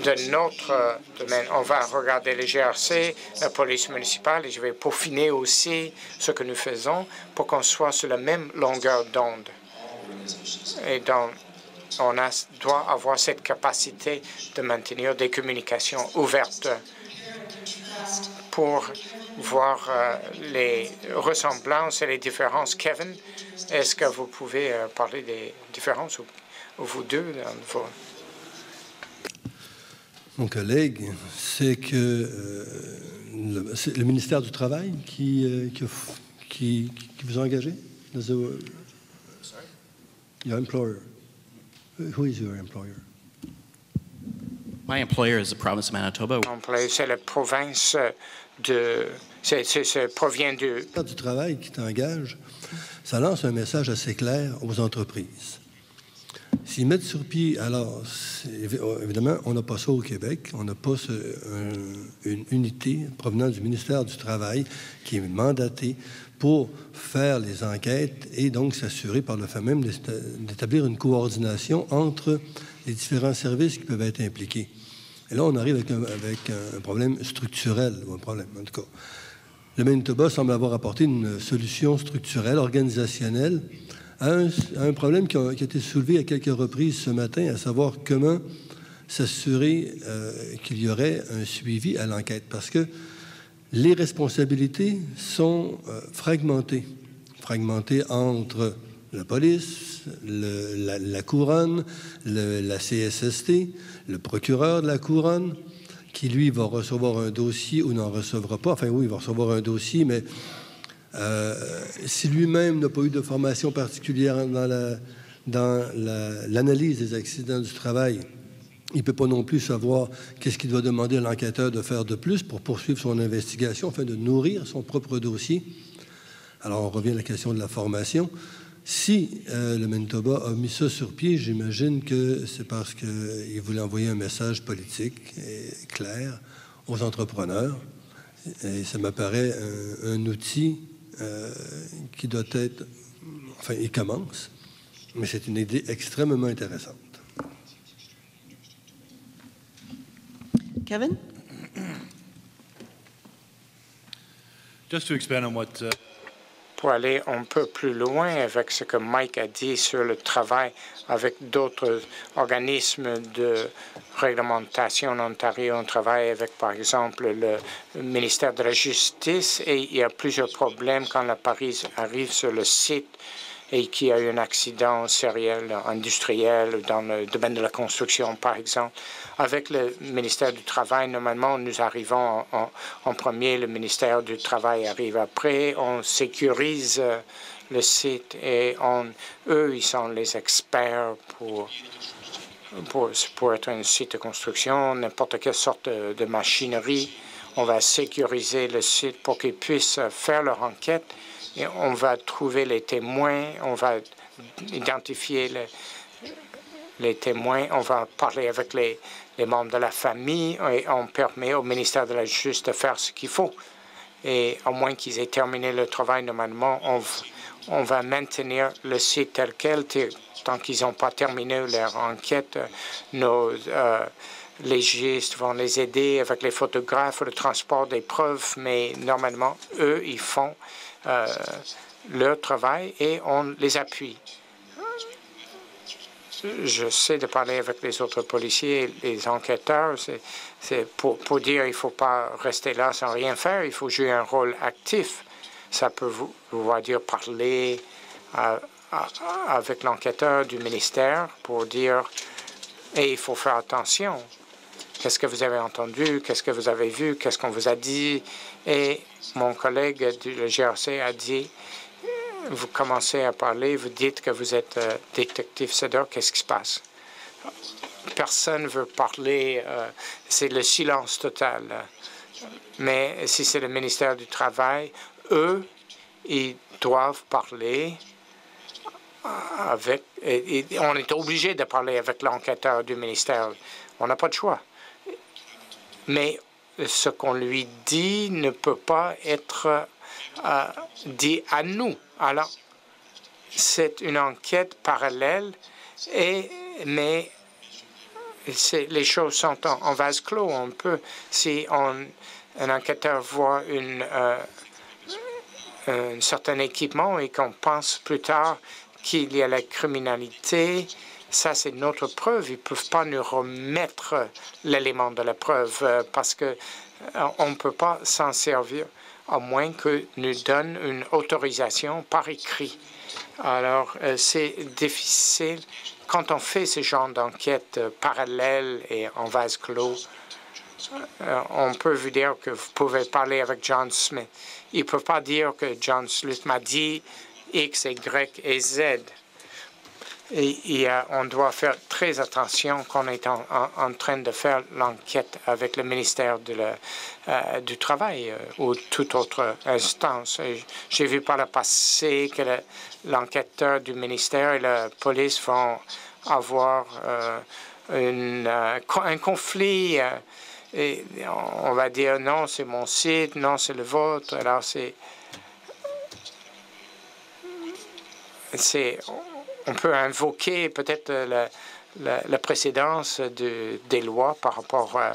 de notre domaine. On va regarder les GRC, la police municipale, et je vais peaufiner aussi ce que nous faisons pour qu'on soit sur la même longueur d'onde. Et donc, on doit avoir cette capacité de maintenir des communications ouvertes pour voir les ressemblances et les différences. Kevin, est-ce que vous pouvez parler des différences, ou vous deux? Mon collègue, c'est que c'est le ministère du Travail qui vous a engagé? Your employer. Who is your employer? My employer is the province of Manitoba. C'est la province de... Ça provient du... Le ministère du Travail qui t'engage, ça lance un message assez clair aux entreprises. S'ils mettent sur pied, alors, évidemment, on n'a pas ça au Québec, on n'a pas une unité provenant du ministère du Travail qui est mandatée pour faire les enquêtes et donc s'assurer par le fait même d'établir une coordination entre les différents services qui peuvent être impliqués. Et là, on arrive avec un problème structurel, ou un problème, en tout cas. Le Manitoba semble avoir apporté une solution structurelle, organisationnelle, à un problème qui a été soulevé à quelques reprises ce matin, à savoir comment s'assurer qu'il y aurait un suivi à l'enquête. Parce que les responsabilités sont fragmentées entre la police, la couronne, la CSST, le procureur de la couronne, qui, lui, va recevoir un dossier ou n'en recevra pas. Enfin, oui, il va recevoir un dossier, mais si lui-même n'a pas eu de formation particulière dans l'analyse des accidents du travail, Il ne peut pas non plus savoir qu'est-ce qu'il doit demander à l'enquêteur de faire de plus pour poursuivre son investigation afin de nourrir son propre dossier. Alors, on revient à la question de la formation. Si le Manitoba a mis ça sur pied, j'imagine que c'est parce qu'il voulait envoyer un message politique et clair aux entrepreneurs. Et ça m'apparaît un outil qui doit être... Enfin, il commence, mais c'est une idée extrêmement intéressante. Kevin? Just to expand on what... Pour aller un peu plus loin avec ce que Mike a dit sur le travail avec d'autres organismes de réglementation en Ontario. On travaille avec, par exemple, le ministère de la Justice et il y a plusieurs problèmes quand la police arrive sur le site et qu'il y a eu un accident sérieux industriel dans le domaine de la construction, par exemple. Avec le ministère du Travail, normalement, nous arrivons en premier, le ministère du Travail arrive après, on sécurise le site et eux, ils sont les experts pour être un site de construction, n'importe quelle sorte de machinerie. On va sécuriser le site pour qu'ils puissent faire leur enquête et on va trouver les témoins, on va identifier les témoins, on va parler avec les membres de la famille et on permet au ministère de la Justice de faire ce qu'il faut. Et à moins qu'ils aient terminé le travail, normalement, on va maintenir le site tel quel tant qu'ils n'ont pas terminé leur enquête. Nos légistes vont les aider avec les photographes, le transport des preuves, mais normalement, eux, ils font leur travail et on les appuie. Je sais de parler avec les autres policiers, les enquêteurs, c'est pour dire qu'il ne faut pas rester là sans rien faire, il faut jouer un rôle actif. Ça peut vouloir dire parler avec l'enquêteur du ministère pour dire « et il faut faire attention, qu'est-ce que vous avez entendu, qu'est-ce que vous avez vu, qu'est-ce qu'on vous a dit ?» Et mon collègue du GRC a dit vous commencez à parler, vous dites que vous êtes détective Seder, qu'est-ce qui se passe? Personne ne veut parler, c'est le silence total. Mais si c'est le ministère du Travail, eux, ils doivent parler avec... Et on est obligé de parler avec l'enquêteur du ministère. On n'a pas de choix. Mais ce qu'on lui dit ne peut pas être dit à nous. Alors, c'est une enquête parallèle, mais les choses sont en vase clos. On peut, si un enquêteur voit un certain équipement et qu'on pense plus tard qu'il y a la criminalité, ça c'est notre preuve. Ils ne peuvent pas nous remettre l'élément de la preuve parce qu'on ne peut pas s'en servir à moins que nous donne une autorisation par écrit. Alors, c'est difficile. Quand on fait ce genre d'enquête parallèle et en vase clos, on peut vous dire que vous pouvez parler avec John Smith. Il ne peut pas dire que John Smith m'a dit X, Y et Z. Et on doit faire très attention quand on est en train de faire l'enquête avec le ministère du Travail ou toute autre instance. J'ai vu par le passé que l'enquêteur du ministère et la police vont avoir un conflit. Et on va dire non, c'est mon site, non, c'est le vôtre. Alors, on peut invoquer peut-être la précédence des lois par rapport à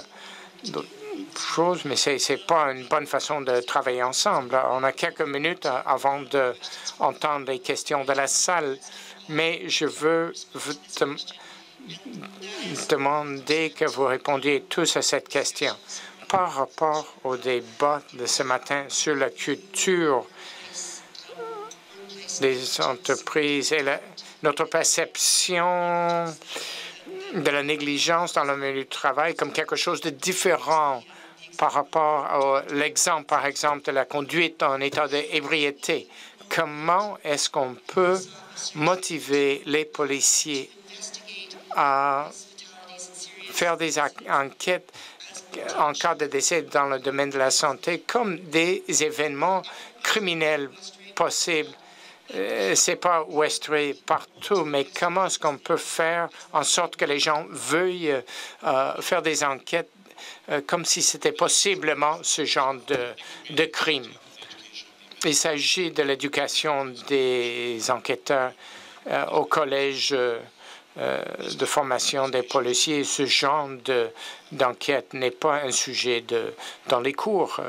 d'autres choses, mais ce n'est pas une bonne façon de travailler ensemble. On a quelques minutes avant d'entendre les questions de la salle, mais je veux vous demander que vous répondiez tous à cette question. Par rapport au débat de ce matin sur la culture des entreprises et notre perception de la négligence dans le milieu du travail comme quelque chose de différent par rapport à l'exemple, par exemple, de la conduite en état d'ébriété. Comment est-ce qu'on peut motiver les policiers à faire des enquêtes en cas de décès dans le domaine de la santé comme des événements criminels possibles. C'est pas Westray partout, mais comment est-ce qu'on peut faire en sorte que les gens veuillent faire des enquêtes comme si c'était possiblement ce genre de crime? Il s'agit de l'éducation des enquêteurs au collège de formation des policiers. Ce genre d'enquête n'est pas un sujet dans les cours.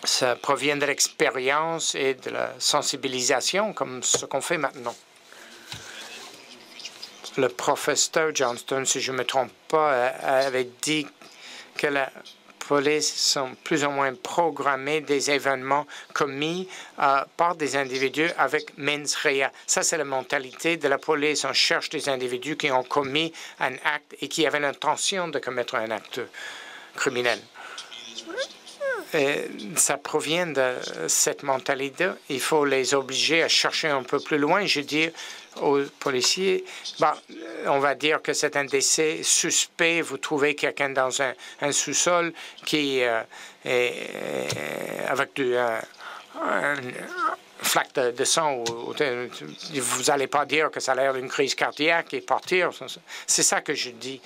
Ça provient de l'expérience et de la sensibilisation, comme ce qu'on fait maintenant. Le professeur Johnston, si je ne me trompe pas, avait dit que la police sont plus ou moins programmés des événements commis par des individus avec mens rea. Ça, c'est la mentalité de la police. On cherche des individus qui ont commis un acte et qui avaient l'intention de commettre un acte criminel. Et ça provient de cette mentalité. Il faut les obliger à chercher un peu plus loin. Je dis aux policiers, on va dire que c'est un décès suspect. Vous trouvez quelqu'un dans un sous-sol qui est avec un flaque de sang. Vous n'allez pas dire que ça a l'air d'une crise cardiaque et partir. C'est ça que je dis.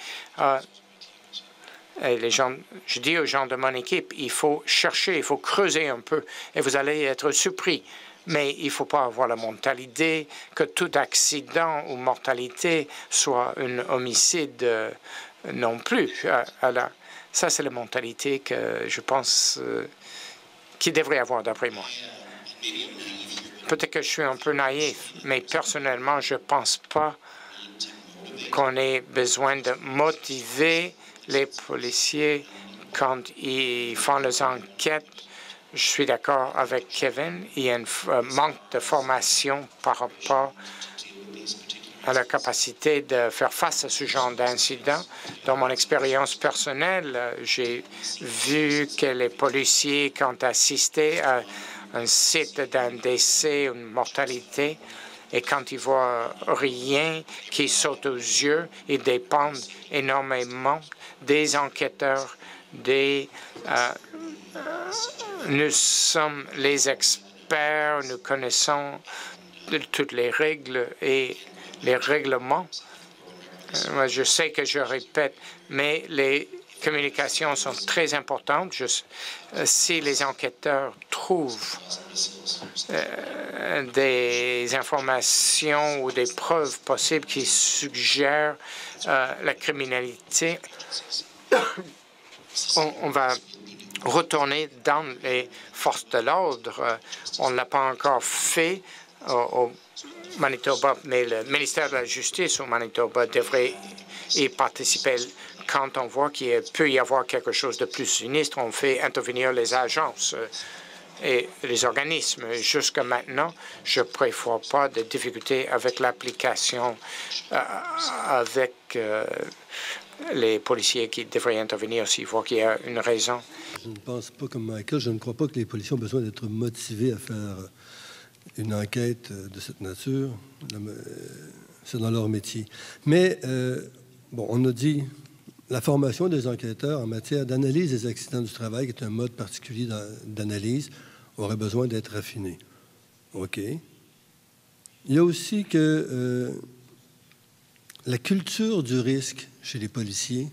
Et je dis aux gens de mon équipe, il faut chercher, il faut creuser un peu, et vous allez être surpris. Mais il ne faut pas avoir la mentalité que tout accident ou mortalité soit un homicide non plus. Alors, ça, c'est la mentalité que je pense qu'il devrait avoir, d'après moi. Peut-être que je suis un peu naïf, mais personnellement, je ne pense pas qu'on ait besoin de motiver les policiers quand ils font les enquêtes. Je suis d'accord avec Kevin. Il y a un manque de formation par rapport à la capacité de faire face à ce genre d'incident. Dans mon expérience personnelle, j'ai vu que les policiers, quand ils assistaient à un site d'un décès, une mortalité, et quand ils voient rien qui saute aux yeux, ils dépendent énormément des enquêteurs, nous sommes les experts, nous connaissons toutes les règles et les règlements. Moi, je sais que je répète, mais les communications sont très importantes. Si les enquêteurs trouvent des informations ou des preuves possibles qui suggèrent la criminalité, on va retourner dans les forces de l'ordre. On ne l'a pas encore fait au Manitoba, mais le ministère de la Justice au Manitoba devrait y participer. Quand on voit qu'il peut y avoir quelque chose de plus sinistre, on fait intervenir les agences et les organismes. Jusqu'à maintenant, je ne prévois pas de difficultés avec l'application avec les policiers qui devraient intervenir s'ils voient qu'il y a une raison. Je ne pense pas comme Michael. Je ne crois pas que les policiers ont besoin d'être motivés à faire une enquête de cette nature. C'est dans leur métier. Mais, on a dit la formation des enquêteurs en matière d'analyse des accidents du travail, qui est un mode particulier d'analyse, aurait besoin d'être raffinée. OK. Il y a aussi que la culture du risque chez les policiers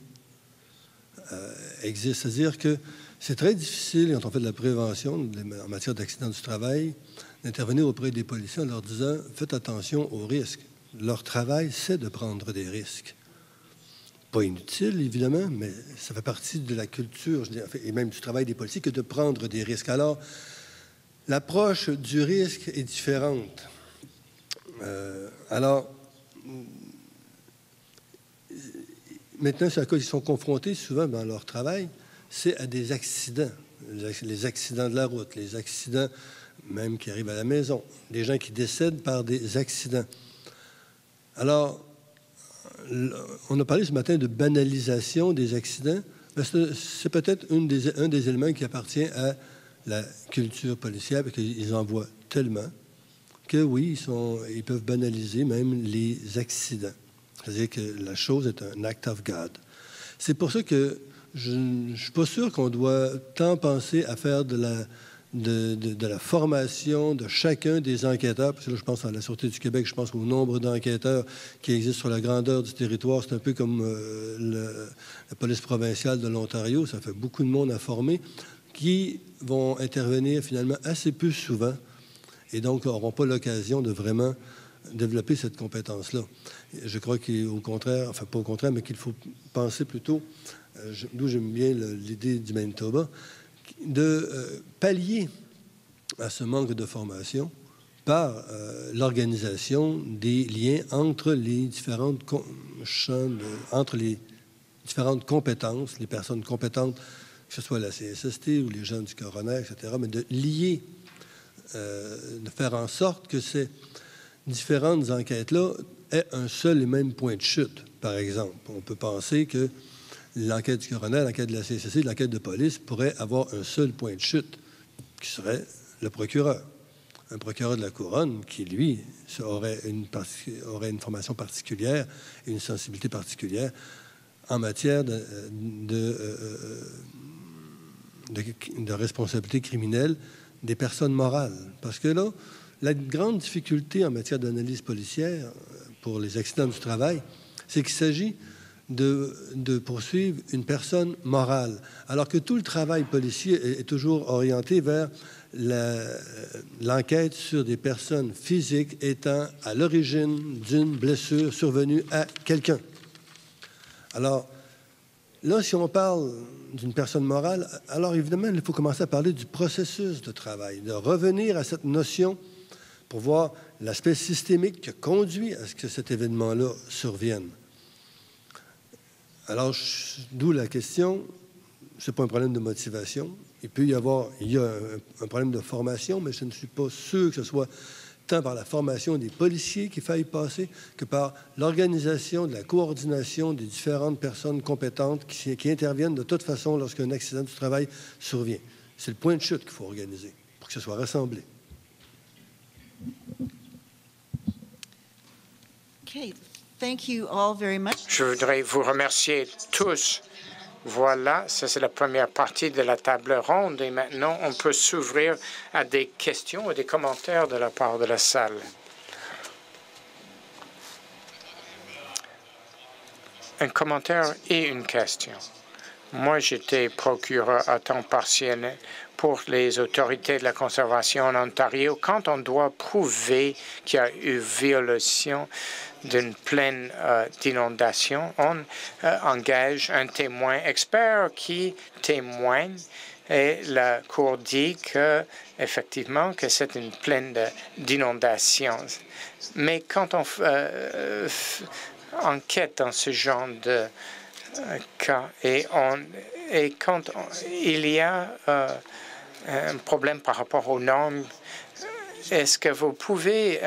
existe. C'est-à-dire que c'est très difficile, quand on fait de la prévention en matière d'accidents du travail, d'intervenir auprès des policiers en leur disant « Faites attention aux risques ». Leur travail, c'est de prendre des risques. Pas inutile, évidemment, mais ça fait partie de la culture, et même du travail des policiers, que de prendre des risques. Alors, l'approche du risque est différente. Maintenant, c'est à quoi ils sont confrontés souvent dans leur travail, c'est à des accidents. Les accidents de la route, les accidents même qui arrivent à la maison, des gens qui décèdent par des accidents. Alors, on a parlé ce matin de banalisation des accidents. C'est peut-être un des éléments qui appartient à la culture policière, parce qu'ils en voient tellement que, oui, ils peuvent banaliser même les accidents. C'est-à-dire que la chose est un act of God. C'est pour ça que je ne suis pas sûr qu'on doit tant penser à faire de la formation de chacun des enquêteurs, parce que là, je pense à la Sûreté du Québec, je pense au nombre d'enquêteurs qui existent sur la grandeur du territoire. C'est un peu comme la police provinciale de l'Ontario. Ça fait beaucoup de monde à former qui vont intervenir finalement assez peu souvent et donc n'auront pas l'occasion de vraiment développer cette compétence-là. Je crois qu'au contraire, enfin pas au contraire, mais qu'il faut penser plutôt, d'où j'aime bien l'idée du Manitoba, de pallier à ce manque de formation par l'organisation des liens entre les différentes entre les différentes compétences, les personnes compétentes, que ce soit la CSST ou les gens du coroner, etc., mais de lier, de faire en sorte que ces différentes enquêtes-là aient un seul et même point de chute, par exemple. On peut penser que l'enquête du coroner, l'enquête de la CSST, l'enquête de police pourrait avoir un seul point de chute, qui serait le procureur. Un procureur de la Couronne qui, lui, aurait une formation particulière et une sensibilité particulière en matière de responsabilité criminelle des personnes morales. Parce que là, la grande difficulté en matière d'analyse policière pour les accidents du travail, c'est qu'il s'agit de poursuivre une personne morale, alors que tout le travail policier est toujours orienté vers l'enquête sur des personnes physiques étant à l'origine d'une blessure survenue à quelqu'un. Alors, là, si on parle d'une personne morale, alors évidemment, il faut commencer à parler du processus de travail, de revenir à cette notion pour voir l'aspect systémique qui a conduit à ce que cet événement-là survienne. Alors, d'où la question, c'est pas un problème de motivation. Il y a un problème de formation, mais je ne suis pas sûr que ce soit tant par la formation des policiers qu'il faille passer que par l'organisation de la coordination des différentes personnes compétentes qui interviennent de toute façon lorsqu'un accident du travail survient. C'est le point de chute qu'il faut organiser pour que ce soit rassemblé. Okay. Thank you all very much. Je voudrais vous remercier tous. Voilà, ça c'est la première partie de la table ronde et maintenant on peut s'ouvrir à des questions et des commentaires de la part de la salle. Un commentaire et une question. Moi, j'étais procureur à temps partiel pour les autorités de la conservation en Ontario. Quand on doit prouver qu'il y a eu violation d'une plaine d'inondation, on engage un témoin expert qui témoigne et la Cour dit effectivement que c'est une plaine d'inondation. Mais quand on enquête dans ce genre de cas et quand il y a un problème par rapport aux normes, est-ce que vous pouvez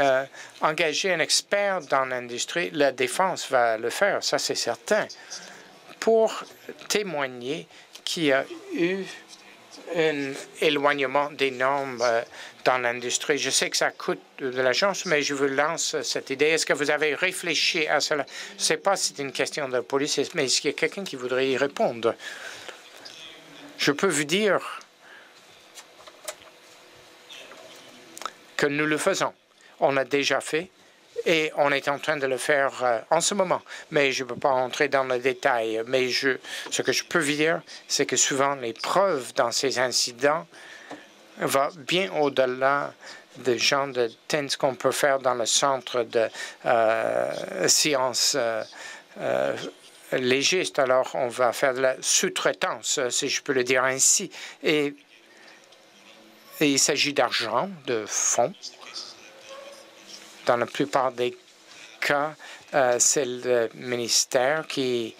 engager un expert dans l'industrie? La défense va le faire, ça c'est certain, pour témoigner qu'il y a eu un éloignement des normes dans l'industrie. Je sais que ça coûte de l'argent, mais je vous lance cette idée. Est-ce que vous avez réfléchi à cela? Je ne sais pas si c'est une question de police, mais est-ce qu'il y a quelqu'un qui voudrait y répondre? Je peux vous dire que nous le faisons. On l'a déjà fait et on est en train de le faire en ce moment. Mais je ne peux pas entrer dans le détail. Mais ce que je peux vous dire, c'est que souvent les preuves dans ces incidents vont bien au-delà des genres de thèmes qu'on peut faire dans le centre de sciences légistes. Alors, on va faire de la sous-traitance, si je peux le dire ainsi. Et il s'agit d'argent, de fonds. Dans la plupart des cas, c'est le ministère qui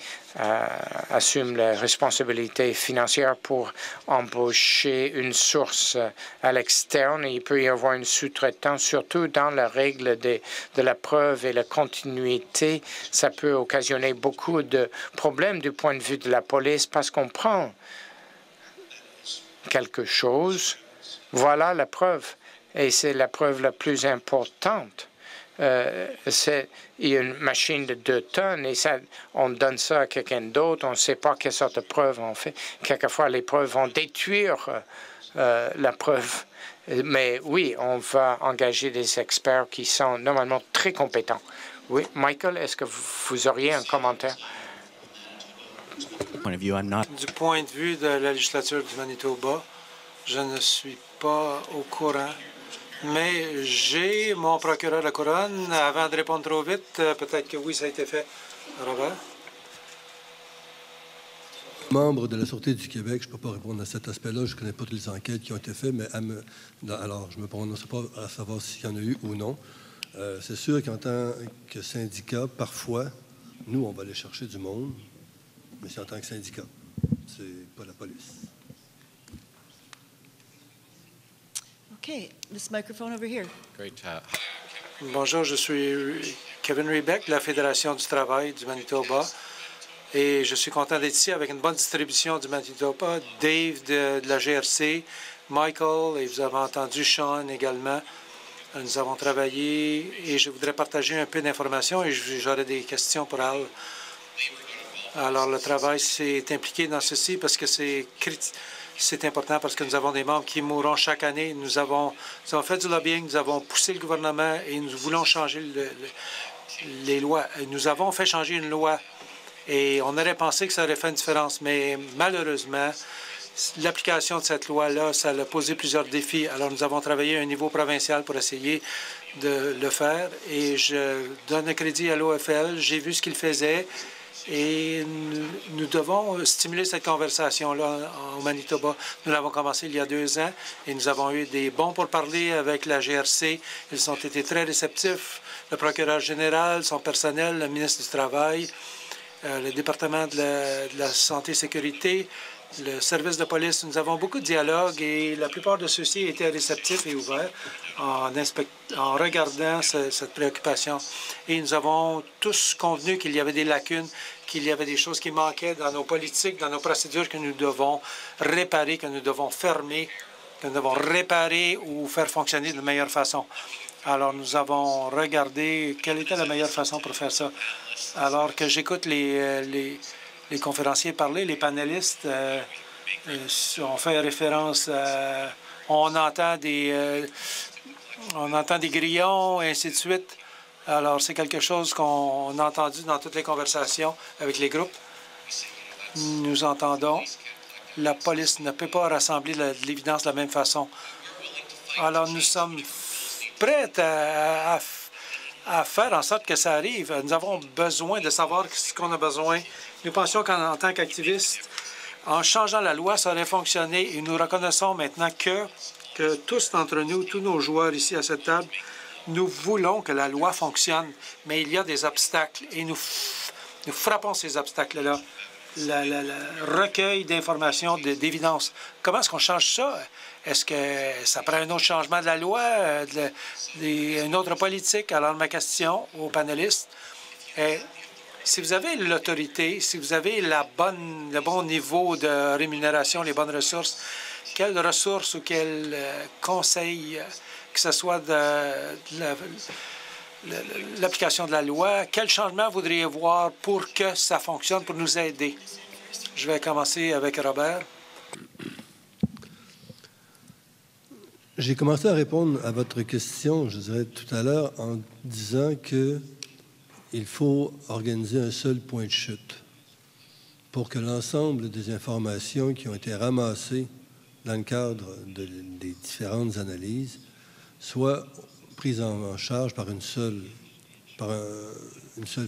assume les responsabilités financières pour embaucher une source à l'externe. Il peut y avoir une sous-traitance, surtout dans la règle de la preuve et la continuité. Ça peut occasionner beaucoup de problèmes du point de vue de la police parce qu'on prend quelque chose. Voilà la preuve, et c'est la preuve la plus importante. il y a une machine de 2 tonnes et ça, on donne ça à quelqu'un d'autre. On ne sait pas quelle sorte de preuve on fait. Quelquefois, les preuves vont détruire la preuve. Mais oui, on va engager des experts qui sont normalement très compétents. Oui, Michael, est-ce que vous auriez un commentaire? Du point de vue de la législature du Manitoba, je ne suis pas au courant. Mais j'ai mon procureur de la Couronne. Avant de répondre trop vite, peut-être que oui, ça a été fait. Robert? Membre de la Sûreté du Québec, je ne peux pas répondre à cet aspect-là. Je ne connais pas toutes les enquêtes qui ont été faites, mais alors je ne me prononce pas à savoir s'il y en a eu ou non. C'est sûr qu'en tant que syndicat, parfois, nous, on va aller chercher du monde, mais c'est en tant que syndicat. C'est pas la police. Okay, this microphone over here. Great. Bonjour, je suis Kevin Rebeck de la Fédération du travail du Manitoba et je suis content d'être ici avec une bonne distribution du Manitoba. Dave de la GRC, Michael et vous avez entendu Sean également. Nous avons travaillé et je voudrais partager un peu d'informations et j'aurais des questions pour Al. Alors, le travail s'est impliqué dans ceci parce que c'est important parce que nous avons des membres qui mourront chaque année. Nous avons fait du lobbying, nous avons poussé le gouvernement et nous voulons changer les lois. Nous avons fait changer une loi et on aurait pensé que ça aurait fait une différence, mais malheureusement, l'application de cette loi-là, ça a posé plusieurs défis. Alors, nous avons travaillé à un niveau provincial pour essayer de le faire et je donne un crédit à l'OFL. J'ai vu ce qu'il faisait. Et nous devons stimuler cette conversation-là au Manitoba. Nous l'avons commencé il y a 2 ans et nous avons eu des bons pourparlers avec la GRC. Ils ont été très réceptifs. Le procureur général, son personnel, le ministre du Travail, le département de la Santé et Sécurité, le service de police. Nous avons beaucoup de dialogues et la plupart de ceux-ci étaient réceptifs et ouverts en regardant cette préoccupation. Et nous avons tous convenu qu'il y avait des lacunes, qu'il y avait des choses qui manquaient dans nos politiques, dans nos procédures que nous devons réparer, que nous devons fermer, que nous devons réparer ou faire fonctionner de la meilleure façon. Alors, nous avons regardé quelle était la meilleure façon pour faire ça. Alors que j'écoute les conférenciers parler, les panélistes ont fait référence à... On entend des grillons, et ainsi de suite. Alors, c'est quelque chose qu'on a entendu dans toutes les conversations avec les groupes. Nous entendons, la police ne peut pas rassembler de l'évidence de la même façon. Alors, nous sommes prêts à faire en sorte que ça arrive. Nous avons besoin de savoir ce qu'on a besoin. Nous pensions qu'en tant qu'activistes, en changeant la loi, ça aurait fonctionné. Et nous reconnaissons maintenant que tous d'entre nous, tous nos joueurs ici à cette table, nous voulons que la loi fonctionne, mais il y a des obstacles et nous frappons ces obstacles-là. Le recueil d'informations, d'évidence. Comment est-ce qu'on change ça? Est-ce que ça prend un autre changement de la loi, une autre politique? Alors, ma question aux panélistes est, si vous avez l'autorité, si vous avez le bon niveau de rémunération, les bonnes ressources, quelles ressources ou quels conseils, que ce soit l'application de la loi, quel changement voudriez-vous voir pour que ça fonctionne, pour nous aider? Je vais commencer avec Robert. J'ai commencé à répondre à votre question, je dirais tout à l'heure, en disant qu'il faut organiser un seul point de chute pour que l'ensemble des informations qui ont été ramassées dans le cadre des différentes analyses soient prises en charge par une seule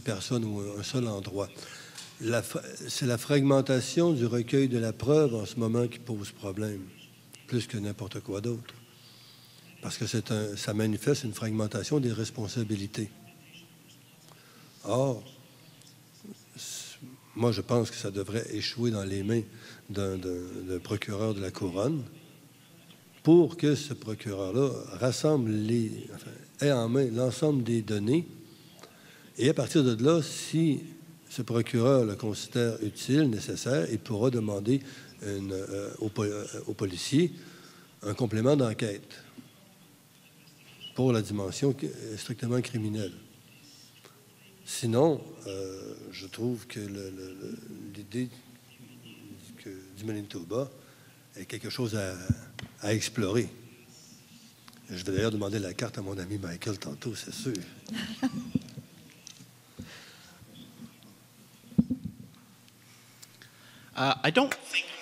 personne ou un seul endroit. C'est la fragmentation du recueil de la preuve en ce moment qui pose problème, plus que n'importe quoi d'autre. Parce que ça manifeste une fragmentation des responsabilités. Or, moi, je pense que ça devrait échouer dans les mains d'un procureur de la Couronne pour que ce procureur-là rassemble ait en main l'ensemble des données. Et à partir de là, si ce procureur le considère utile, nécessaire, il pourra demander aux policiers un complément d'enquête. pour la dimension strictement criminelle. Sinon, je trouve que l'idée du Manitoba est quelque chose à explorer. Je vais d'ailleurs demander la carte à mon ami Michael tantôt, c'est sûr.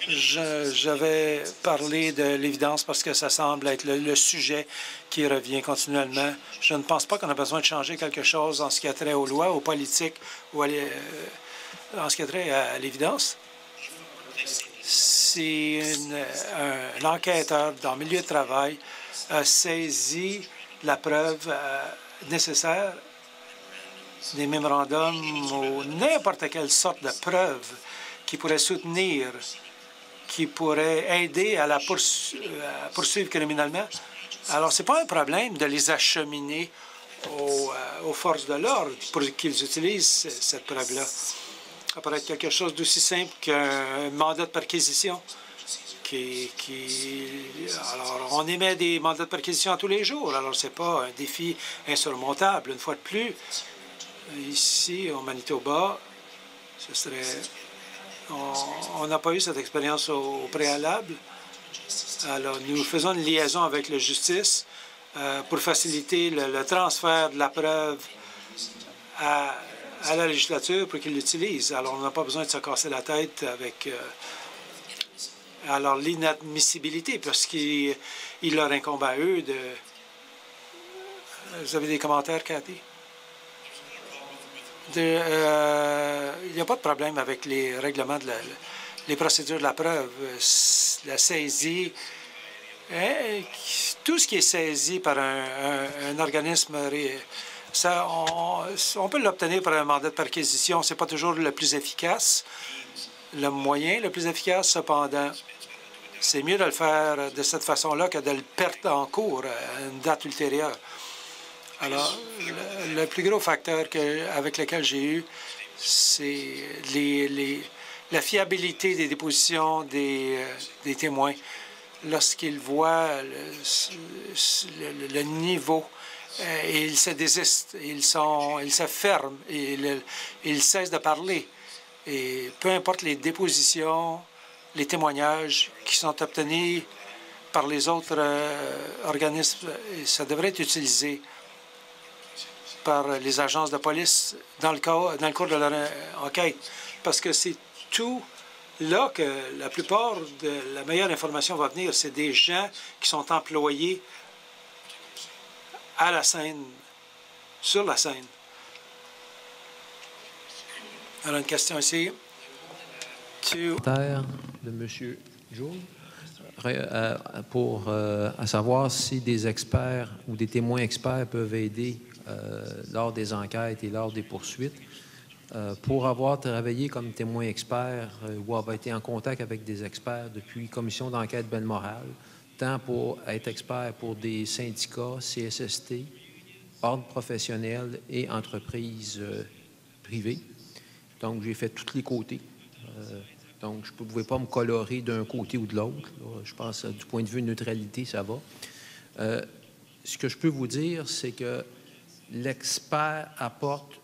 J'avais parlé de l'évidence parce que ça semble être le sujet qui revient continuellement. Je ne pense pas qu'on a besoin de changer quelque chose en ce qui a trait aux lois, aux politiques ou en ce qui a trait à l'évidence. Si un enquêteur dans le milieu de travail a saisi la preuve nécessaire, des mémorandums ou n'importe quelle sorte de preuve qui pourrait soutenir, qui pourrait aider à la poursuivre criminellement, alors ce n'est pas un problème de les acheminer aux forces de l'ordre pour qu'ils utilisent cette preuve-là. Ça pourrait être quelque chose d'aussi simple qu'un mandat de perquisition. Alors, on émet des mandats de perquisition tous les jours. Alors, ce n'est pas un défi insurmontable. Une fois de plus, ici, au Manitoba, ce serait... On n'a pas eu cette expérience au préalable. Alors, nous faisons une liaison avec la justice pour faciliter le transfert de la preuve à la législature pour qu'ils l'utilisent. Alors, on n'a pas besoin de se casser la tête avec alors l'inadmissibilité, parce qu'il leur incombe à eux de... Vous avez des commentaires, Cathy? Il n'y a pas de problème avec les règlements, les procédures de la preuve, la saisie. Tout ce qui est saisi par un organisme, ça, on peut l'obtenir par un mandat de perquisition. Ce n'est pas toujours le plus efficace. Le moyen le plus efficace, cependant, c'est mieux de le faire de cette façon-là que de le perdre en cours à une date ultérieure. Alors, le plus gros facteur avec lequel j'ai eu, c'est la fiabilité des dépositions des témoins. Lorsqu'ils voient le niveau, ils se désistent, ils se ferment, ils cessent de parler. Et peu importe les dépositions, les témoignages qui sont obtenus par les autres organismes, ça devrait être utilisé par les agences de police dans le cours de leur enquête. Parce que c'est tout là que la plupart de la meilleure information va venir. C'est des gens qui sont employés à la scène, sur la scène. Alors, une question ici. De M. Joule, à savoir si des experts ou des témoins experts peuvent aider lors des enquêtes et lors des poursuites. Pour avoir travaillé comme témoin expert ou avoir été en contact avec des experts depuis Commission d'enquête Belmoral, tant pour être expert pour des syndicats, CSST, ordre professionnel et entreprises privées. Donc, j'ai fait tous les côtés. Donc, je ne pouvais pas me colorer d'un côté ou de l'autre. Je pense du point de vue neutralité, ça va. Ce que je peux vous dire, c'est que l'expert apporte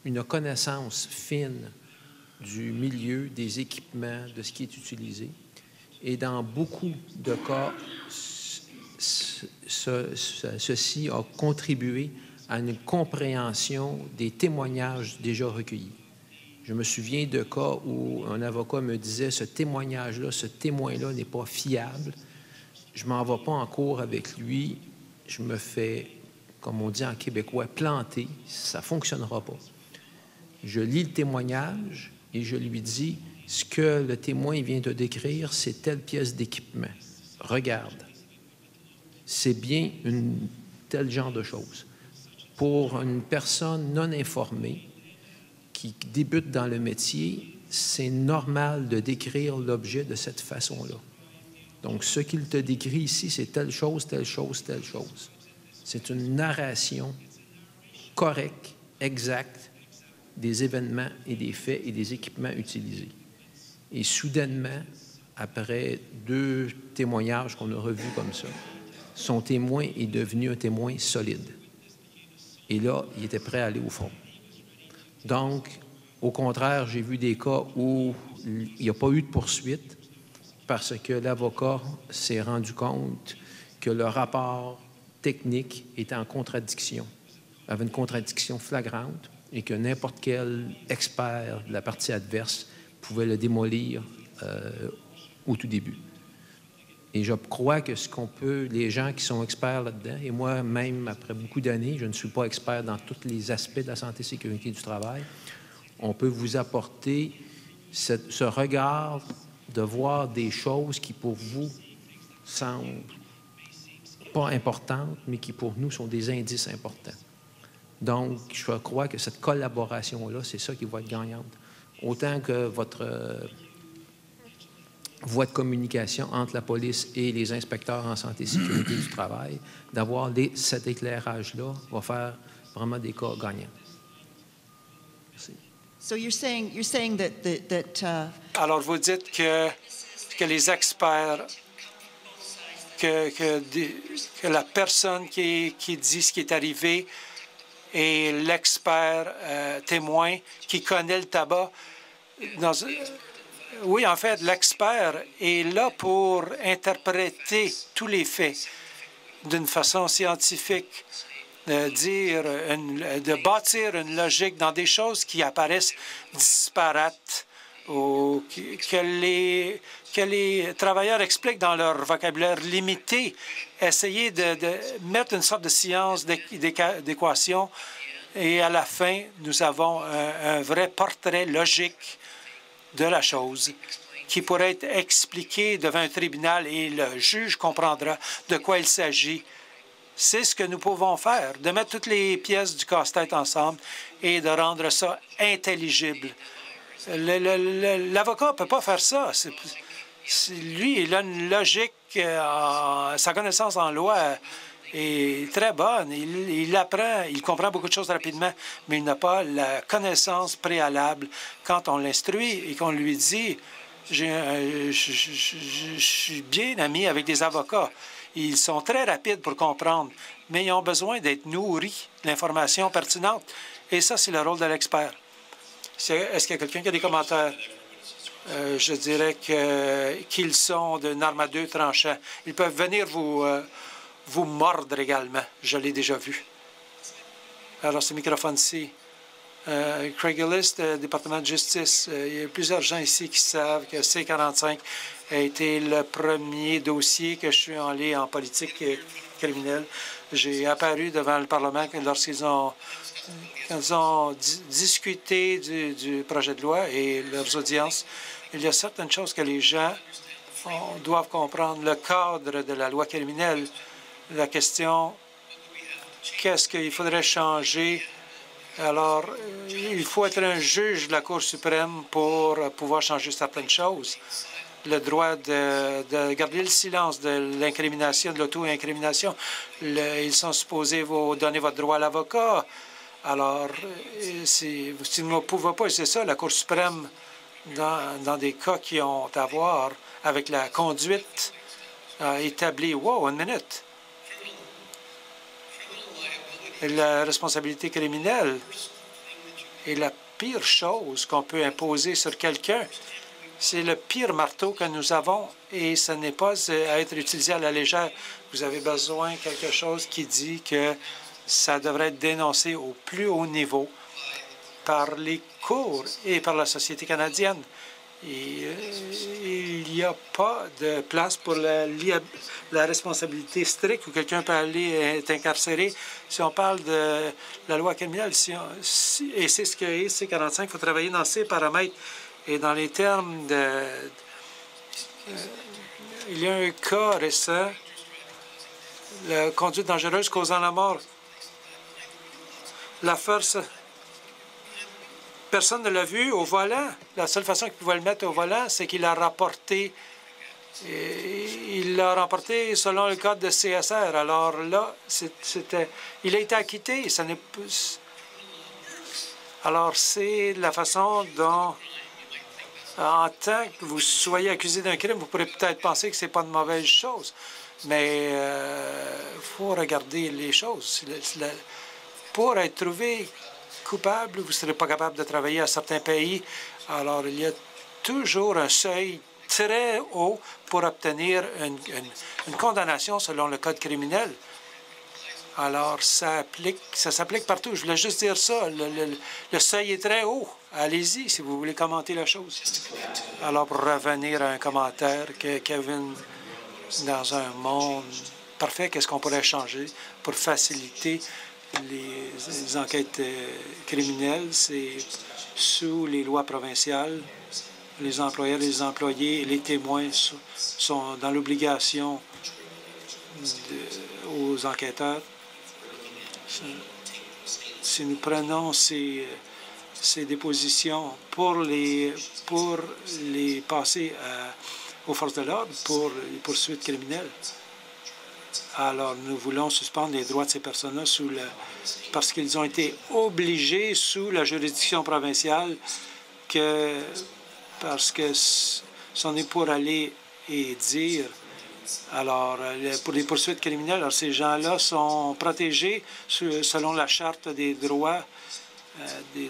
une connaissance fine du milieu, des équipements, de ce qui est utilisé. Et dans beaucoup de cas, ceci a contribué à une compréhension des témoignages déjà recueillis. Je me souviens de cas où un avocat me disait « ce témoignage-là, ce témoin-là n'est pas fiable. Je ne m'en vais pas en cours avec lui. Je me fais, comme on dit en québécois, planter. Ça ne fonctionnera pas. » Je lis le témoignage et je lui dis « ce que le témoin vient de décrire, c'est telle pièce d'équipement. Regarde. C'est bien tel genre de choses. » Pour une personne non informée, qui débute dans le métier, c'est normal de décrire l'objet de cette façon-là. Donc, ce qu'il te décrit ici, c'est telle chose, telle chose, telle chose. C'est une narration correcte, exacte des événements et des faits et des équipements utilisés. Et soudainement, après 2 témoignages qu'on a revus comme ça, son témoin est devenu un témoin solide. Et là, il était prêt à aller au front. Donc, au contraire, j'ai vu des cas où il n'y a pas eu de poursuite parce que l'avocat s'est rendu compte que le rapport technique était en contradiction, avait une contradiction flagrante et que n'importe quel expert de la partie adverse pouvait le démolir au tout début. Et je crois que ce qu'on peut, les gens qui sont experts là-dedans, et moi-même, après beaucoup d'années, je ne suis pas expert dans tous les aspects de la santé et sécurité du travail, on peut vous apporter ce regard de voir des choses qui, pour vous, semblent pas importantes, mais qui, pour nous, sont des indices importants. Donc, je crois que cette collaboration-là, c'est ça qui va être gagnante. Autant que votre voie de communication entre la police et les inspecteurs en santé et sécurité du travail, d'avoir cet éclairage-là va faire vraiment des cas gagnants. Merci. So you're saying that Alors, vous dites que les experts, que la personne qui dit ce qui est arrivé et l'expert témoin qui connaît le tabac, oui, en fait, l'expert est là pour interpréter tous les faits d'une façon scientifique, de bâtir une logique dans des choses qui apparaissent disparates ou que les travailleurs expliquent dans leur vocabulaire limité, essayer de mettre une sorte de science d'équation et à la fin, nous avons un vrai portrait logique de la chose qui pourrait être expliqué devant un tribunal et le juge comprendra de quoi il s'agit. C'est ce que nous pouvons faire, de mettre toutes les pièces du casse-tête ensemble et de rendre ça intelligible. L'avocat ne peut pas faire ça. Lui, il a une logique, sa connaissance en loi est très bonne. Il apprend, il comprend beaucoup de choses rapidement, mais il n'a pas la connaissance préalable quand on l'instruit et qu'on lui dit « je suis bien ami avec des avocats ». Ils sont très rapides pour comprendre, mais ils ont besoin d'être nourris d'informations pertinentes. Et ça, c'est le rôle de l'expert. Est-ce qu'il y a quelqu'un qui a des commentaires? Je dirais qu'ils sont d'une arme à deux tranchants. Ils peuvent venir vous mordre également. Je l'ai déjà vu. Alors, ce microphone-ci. Craig Ellis, département de justice. Il y a plusieurs gens ici qui savent que C-45 a été le premier dossier que je suis allé en politique criminelle. J'ai apparu devant le Parlement lorsqu'ils ont discuté du projet de loi et leurs audiences. Il y a certaines choses que les gens doivent comprendre. Le cadre de la loi criminelle, la question, qu'est-ce qu'il faudrait changer? Alors, il faut être un juge de la Cour suprême pour pouvoir changer certaines choses. Le droit de garder le silence de l'incrimination, de l'auto-incrimination. Ils sont supposés vous donner votre droit à l'avocat. Alors, si vous ne pouvez pas, c'est ça, la Cour suprême, dans des cas qui ont à voir avec la conduite établie. Wow, une minute. La responsabilité criminelle est la pire chose qu'on peut imposer sur quelqu'un. C'est le pire marteau que nous avons et ce n'est pas à être utilisé à la légère. Vous avez besoin de quelque chose qui dit que ça devrait être dénoncé au plus haut niveau par les cours et par la société canadienne. Il n'y a pas de place pour la responsabilité stricte où quelqu'un peut aller être incarcéré. Si on parle de la loi criminelle, et c'est ce que est C-45, il faut travailler dans ces paramètres. Et dans les termes il y a un cas récent, la conduite dangereuse causant la mort. L'affaire, personne ne l'a vu au volant. La seule façon qu'il pouvait le mettre au volant, c'est qu'il a rapporté. Il l'a remporté selon le code de CSR. Alors là, il a été acquitté. Alors, c'est la façon dont, en tant que vous soyez accusé d'un crime, vous pourrez peut-être penser que ce n'est pas une mauvaise chose. Mais faut regarder les choses. Pour être trouvé coupable, vous ne serez pas capable de travailler à certains pays. Alors, il y a toujours un seuil très haut pour obtenir une condamnation selon le code criminel. Alors, ça s'applique partout. Je voulais juste dire ça. Le seuil est très haut. Allez-y si vous voulez commenter la chose. Alors, pour revenir à un commentaire que Kevin, dans un monde parfait, qu'est-ce qu'on pourrait changer pour faciliter les enquêtes criminelles? C'est sous les lois provinciales. Les employeurs, les employés et les témoins sont dans l'obligation aux enquêteurs. Si nous prenons ces dépositions pour les passer aux forces de l'ordre pour les poursuites criminelles, alors nous voulons suspendre les droits de ces personnes-là parce qu'ils ont été obligés sous la juridiction provinciale parce que c'en est pour aller et dire. Alors, pour les poursuites criminelles, alors ces gens-là sont protégés selon la Charte des droits de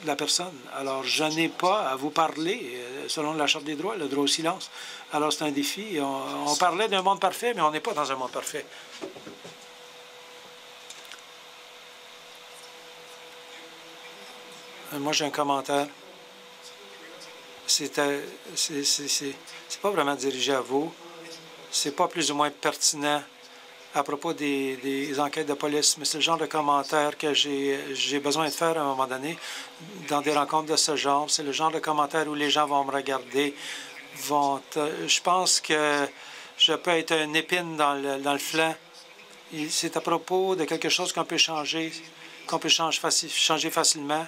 la personne. Alors, je n'ai pas à vous parler selon la Charte des droits, le droit au silence. Alors, c'est un défi. On parlait d'un monde parfait, mais on n'est pas dans un monde parfait. Moi, j'ai un commentaire. C'est pas vraiment dirigé à vous. C'est pas plus ou moins pertinent à propos des enquêtes de police, mais c'est le genre de commentaire que j'ai besoin de faire à un moment donné dans des rencontres de ce genre. C'est le genre de commentaire où les gens vont me regarder, je pense que je peux être une épine dans le flanc. C'est à propos de quelque chose qu'on peut changer facilement,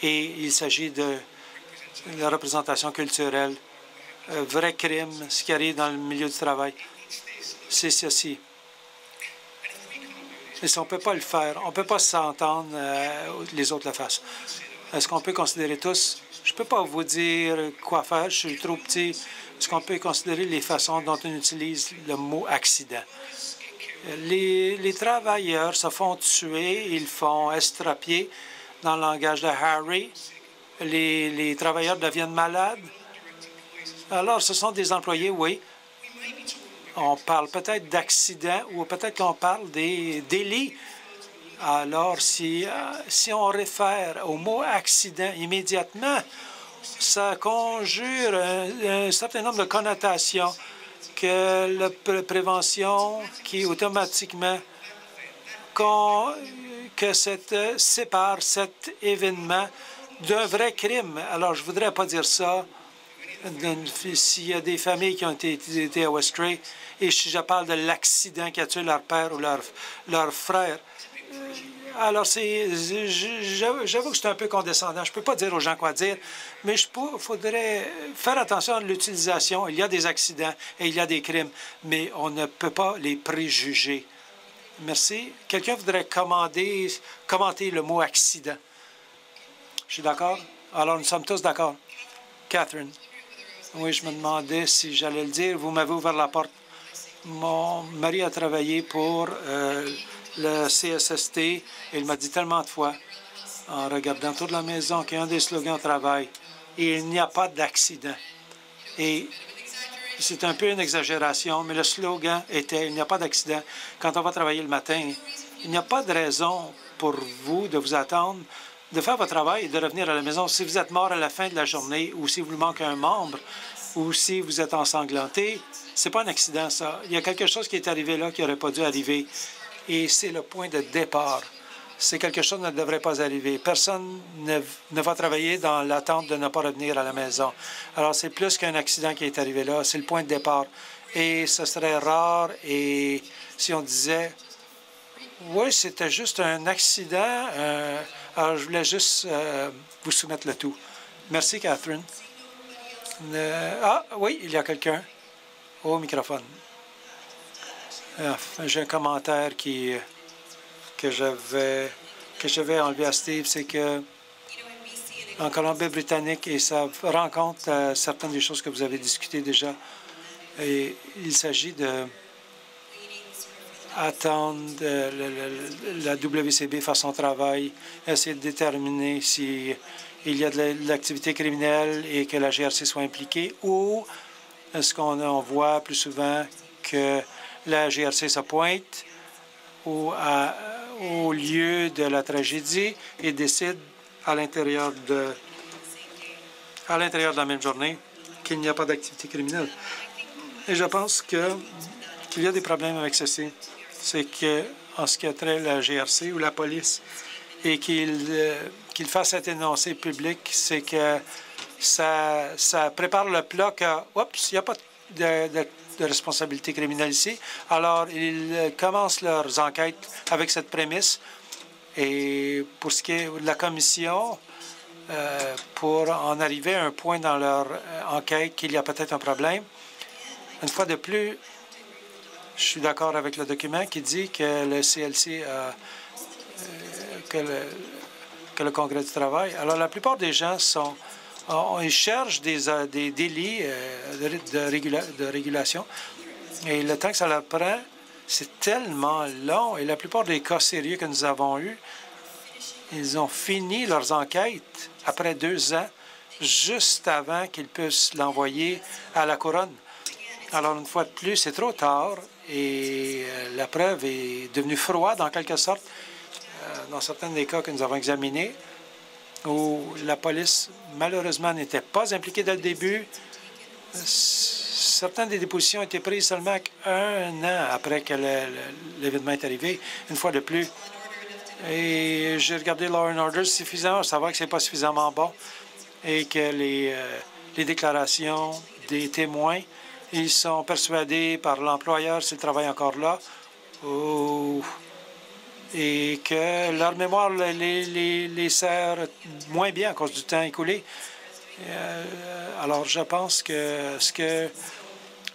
et il s'agit de la représentation culturelle. Vrai crime, ce qui arrive dans le milieu du travail, c'est ceci. Et si on ne peut pas le faire, on ne peut pas s'entendre, les autres le fassent. Est-ce qu'on peut considérer tous, je ne peux pas vous dire quoi faire, je suis trop petit, est-ce qu'on peut considérer les façons dont on utilise le mot accident? Les travailleurs se font tuer, ils font estropier dans le langage de Harry. Les travailleurs deviennent malades. Alors, ce sont des employés, oui. On parle peut-être d'accidents ou peut-être qu'on parle des délits. Alors, si on réfère au mot accident immédiatement, ça conjure un certain nombre de connotations que la prévention qui automatiquement que sépare cet événement d'un vrai crime. Alors, je ne voudrais pas dire ça. S'il y a des familles qui ont été à Westray, et si je parle de l'accident qui a tué leur père ou leur frère, alors j'avoue que c'est un peu condescendant. Je ne peux pas dire aux gens quoi dire, mais il faudrait faire attention à l'utilisation. Il y a des accidents et il y a des crimes, mais on ne peut pas les préjuger. Merci. Quelqu'un voudrait commenter le mot accident? Je suis d'accord? Alors, nous sommes tous d'accord. Catherine. Oui, je me demandais si j'allais le dire. Vous m'avez ouvert la porte. Mon mari a travaillé pour le CSST et il m'a dit tellement de fois, en regardant toute la maison, qu'il y a un des slogans au travail, il n'y a pas d'accident. Et c'est un peu une exagération, mais le slogan était « Il n'y a pas d'accident ». Quand on va travailler le matin, il n'y a pas de raison pour vous de vous attendre, de faire votre travail et de revenir à la maison. Si vous êtes mort à la fin de la journée ou si vous manquez un membre ou si vous êtes ensanglanté, ce n'est pas un accident, ça. Il y a quelque chose qui est arrivé là qui n'aurait pas dû arriver. Et c'est le point de départ. C'est quelque chose qui ne devrait pas arriver. Personne ne va travailler dans l'attente de ne pas revenir à la maison. Alors, c'est plus qu'un accident qui est arrivé là. C'est le point de départ. Et ce serait rare. Et si on disait, oui, c'était juste un accident, alors je voulais juste vous soumettre le tout. Merci, Catherine. Oui, il y a quelqu'un au microphone. J'ai un commentaire que j'avais enlevé à Steve, c'est que en Colombie-Britannique, et ça rend compte certaines des choses que vous avez discutées déjà, Et il s'agit de attendre la WCB fasse son travail, essayer de déterminer s'il y a de l'activité criminelle et que la GRC soit impliquée, ou est-ce qu'on voit plus souvent que la GRC se pointe au lieu de la tragédie et décide à l'intérieur de la même journée qu'il n'y a pas d'activité criminelle. Et je pense qu'il y a des problèmes avec ceci. C'est qu'en ce qui a trait à la GRC ou la police et qu'il fasse cet énoncé public, c'est que ça prépare le plat que, oups, il n'y a pas de responsabilité criminelle ici. Alors, ils commencent leurs enquêtes avec cette prémisse. Et pour ce qui est de la commission, pour en arriver à un point dans leur enquête qu'il y a peut-être un problème, une fois de plus, je suis d'accord avec le document qui dit que le CLC que le Congrès du travail. Alors, la plupart des gens ils cherchent des délits de régulation. Et le temps que ça leur prend, c'est tellement long. Et la plupart des cas sérieux que nous avons eus, ils ont fini leurs enquêtes après 2 ans, juste avant qu'ils puissent l'envoyer à la couronne. Alors, une fois de plus, c'est trop tard et la preuve est devenue froide en quelque sorte dans certains des cas que nous avons examinés où la police, malheureusement, n'était pas impliquée dès le début. Certaines des dépositions ont été prises seulement 1 an après que l'événement est arrivé, une fois de plus. Et j'ai regardé Law and Order suffisamment, savoir que ce n'est pas suffisamment bon et que les déclarations des témoins, ils sont persuadés par l'employeur s'il travaille encore là, et que leur mémoire les sert moins bien à cause du temps écoulé. Alors, je pense que ce que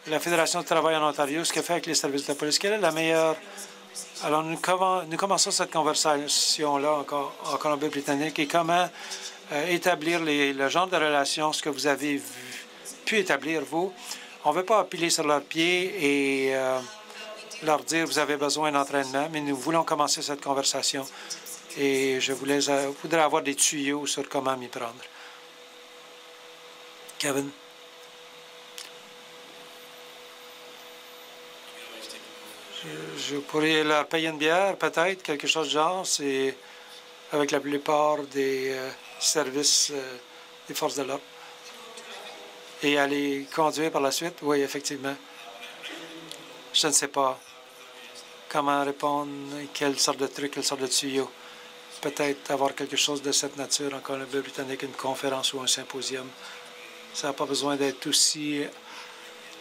la Fédération du travail en Ontario, ce qu'elle fait avec les services de police, quelle est la meilleure... Alors, nous commençons cette conversation-là en Colombie-Britannique et comment établir le genre de relations, ce que vous avez pu établir, vous. On ne veut pas appuyer sur leurs pieds et leur dire vous avez besoin d'entraînement, mais nous voulons commencer cette conversation et je voudrais avoir des tuyaux sur comment m'y prendre. Kevin? Je pourrais leur payer une bière, peut-être, quelque chose de genre. C'est avec la plupart des services des forces de l'ordre. Et aller conduire par la suite? Oui, effectivement. Je ne sais pas comment répondre, quelle sorte de truc, quelle sorte de tuyau. Peut-être avoir quelque chose de cette nature en Colombie-Britannique, une conférence ou un symposium. Ça n'a pas besoin d'être aussi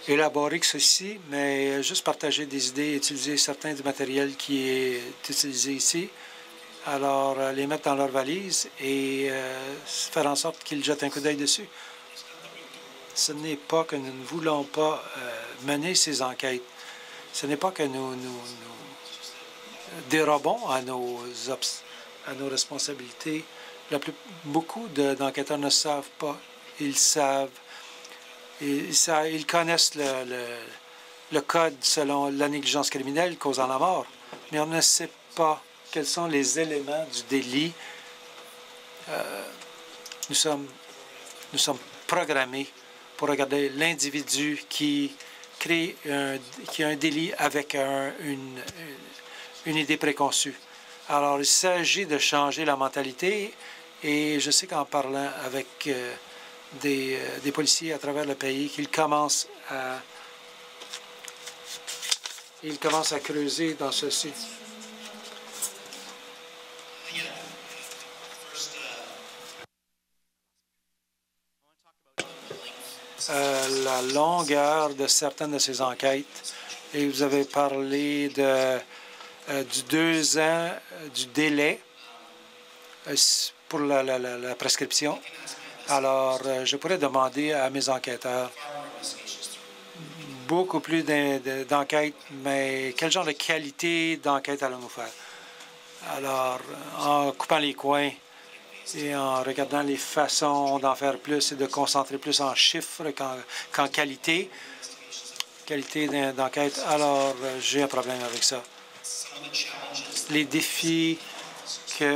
élaboré que ceci, mais juste partager des idées, utiliser certains du matériel qui est utilisé ici. Alors, les mettre dans leur valise et faire en sorte qu'ils jettent un coup d'œil dessus. Ce n'est pas que nous ne voulons pas mener ces enquêtes. Ce n'est pas que nous dérobons à nos responsabilités. Beaucoup d'enquêteurs ne savent pas. Ils savent. Ils connaissent le code selon la négligence criminelle causant la mort, mais on ne sait pas quels sont les éléments du délit. Nous sommes programmés pour regarder l'individu qui a un délit avec une idée préconçue. Alors, il s'agit de changer la mentalité et je sais qu'en parlant avec des policiers à travers le pays, qu'ils commencent à creuser dans ceci. La longueur de certaines de ces enquêtes. Et vous avez parlé du 2 ans du délai pour la prescription. Alors, je pourrais demander à mes enquêteurs beaucoup plus d'enquêtes, mais quel genre de qualité d'enquête allons-nous faire? Alors, en coupant les coins et en regardant les façons d'en faire plus et de concentrer plus en chiffres qu'en qualité, qualité d'enquête, alors j'ai un problème avec ça. Les défis que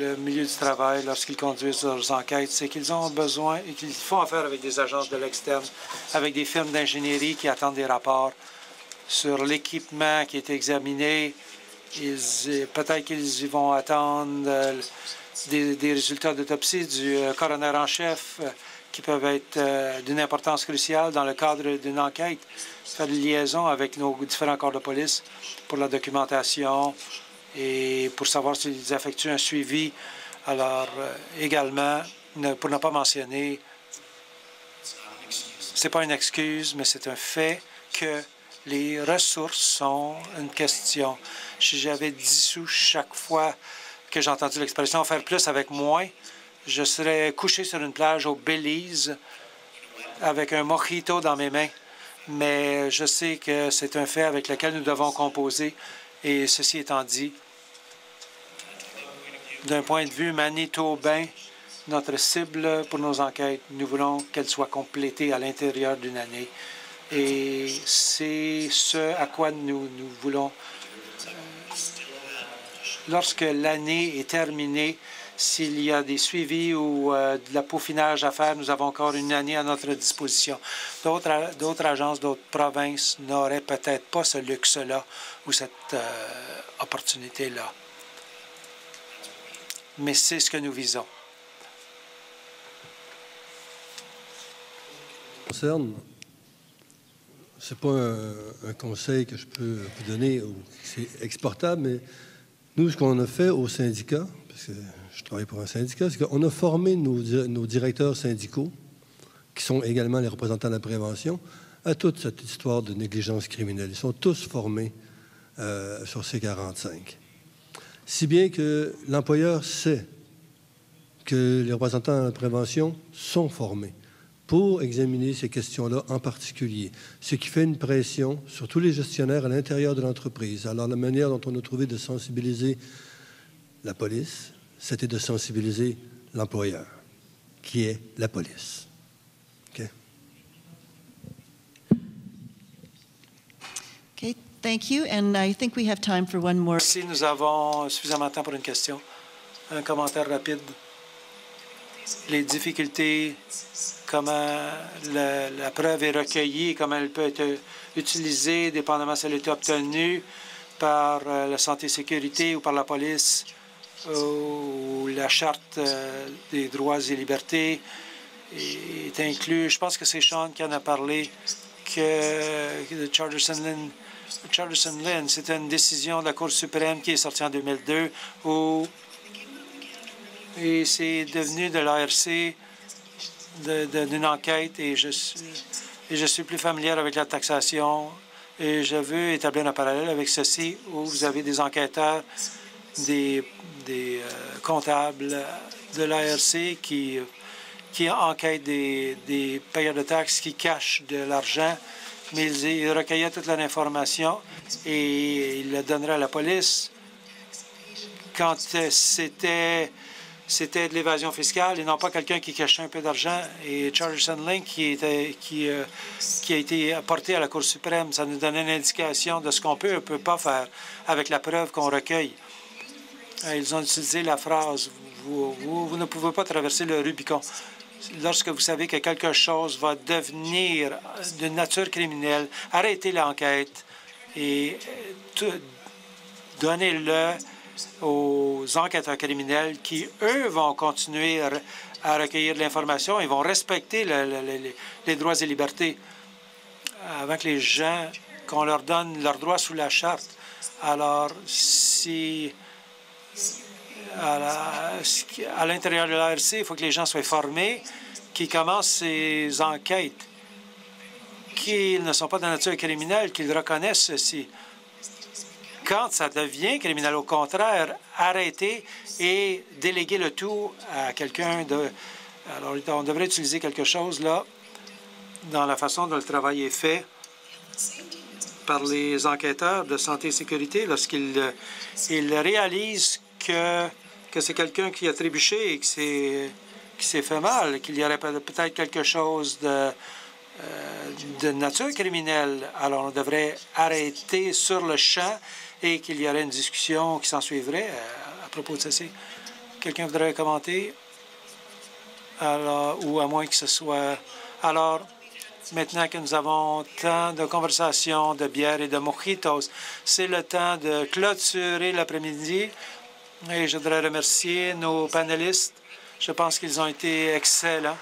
le milieu du travail, lorsqu'ils conduisent leurs enquêtes, c'est qu'ils ont besoin et qu'ils font affaire avec des agences de l'externe, avec des firmes d'ingénierie qui attendent des rapports sur l'équipement qui est examiné. Peut-être qu'ils vont attendre des résultats d'autopsie du coroner en chef qui peuvent être d'une importance cruciale dans le cadre d'une enquête. Faire de liaison avec nos différents corps de police pour la documentation et pour savoir s'ils effectuent un suivi. Alors, également, pour ne pas mentionner, ce n'est pas une excuse, mais c'est un fait que les ressources sont une question. Si j'avais 10 sous chaque fois que j'ai entendu l'expression « faire plus avec moins », je serais couché sur une plage au Belize avec un mojito dans mes mains. Mais je sais que c'est un fait avec lequel nous devons composer. Et ceci étant dit, d'un point de vue manitobain, notre cible pour nos enquêtes, nous voulons qu'elle soit complétée à l'intérieur d'une année. Et c'est ce à quoi nous voulons. Lorsque l'année est terminée, s'il y a des suivis ou de la peaufinage à faire, nous avons encore une année à notre disposition. D'autres agences, d'autres provinces n'auraient peut-être pas ce luxe-là ou cette opportunité-là. Mais c'est ce que nous visons. Concerne, ce n'est pas un conseil que je peux vous donner ou c'est exportable, mais nous, ce qu'on a fait au syndicat, parce que je travaille pour un syndicat, c'est qu'on a formé nos directeurs syndicaux, qui sont également les représentants de la prévention, à toute cette histoire de négligence criminelle. Ils sont tous formés sur C45. Si bien que l'employeur sait que les représentants de la prévention sont formés pour examiner ces questions-là en particulier, ce qui fait une pression sur tous les gestionnaires à l'intérieur de l'entreprise. Alors, la manière dont on a trouvé de sensibiliser la police, c'était de sensibiliser l'employeur, qui est la police. OK? Okay, thank you. And I think we have time for one more. Si nous avons suffisamment de temps pour une question, un commentaire rapide. Les difficultés, comment la preuve est recueillie, comment elle peut être utilisée, dépendamment si elle est obtenue par la santé et sécurité ou par la police, ou la charte des droits et libertés est inclus. Je pense que c'est Sean qui en a parlé, que Charterson Lynn, c'était une décision de la Cour suprême qui est sortie en 2002 et c'est devenu de l'ARC d'une enquête et je suis plus familière avec la taxation et je veux établir un parallèle avec ceci où vous avez des enquêteurs, des comptables de l'ARC qui enquêtent des payeurs de taxes qui cachent de l'argent, mais ils recueillaient toute leur information et ils la donneraient à la police quand c'était de l'évasion fiscale et non pas quelqu'un qui cachait un peu d'argent. Et Charterson Lynn, qui a été porté à la Cour suprême, ça nous donne une indication de ce qu'on peut et ne peut pas faire avec la preuve qu'on recueille. Ils ont utilisé la phrase « Vous ne pouvez pas traverser le Rubicon ». Lorsque vous savez que quelque chose va devenir de nature criminelle, arrêtez l'enquête et donnez-le aux enquêteurs criminels qui, eux, vont continuer à recueillir de l'information et vont respecter les droits et libertés avant que les gens, qu'on leur donne leurs droits sous la charte. Alors, si à l'intérieur de l'ARC, il faut que les gens soient formés, qu'ils commencent ces enquêtes, qu'ils ne sont pas de nature criminelle, qu'ils reconnaissent ceci. Quand ça devient criminel, au contraire, arrêter et déléguer le tout à quelqu'un de... Alors, on devrait utiliser quelque chose, là, dans la façon dont le travail est fait par les enquêteurs de santé et sécurité lorsqu'ils réalisent que c'est quelqu'un qui a trébuché et qui s'est fait mal, qu'il y aurait peut-être quelque chose de nature criminelle. Alors, on devrait arrêter sur le champ et qu'il y aurait une discussion qui s'en suivrait à propos de ceci. Quelqu'un voudrait commenter? Alors, ou à moins que ce soit... Alors, maintenant que nous avons tant de conversations, de bière et de mojitos, c'est le temps de clôturer l'après-midi. Et je voudrais remercier nos panélistes. Je pense qu'ils ont été excellents.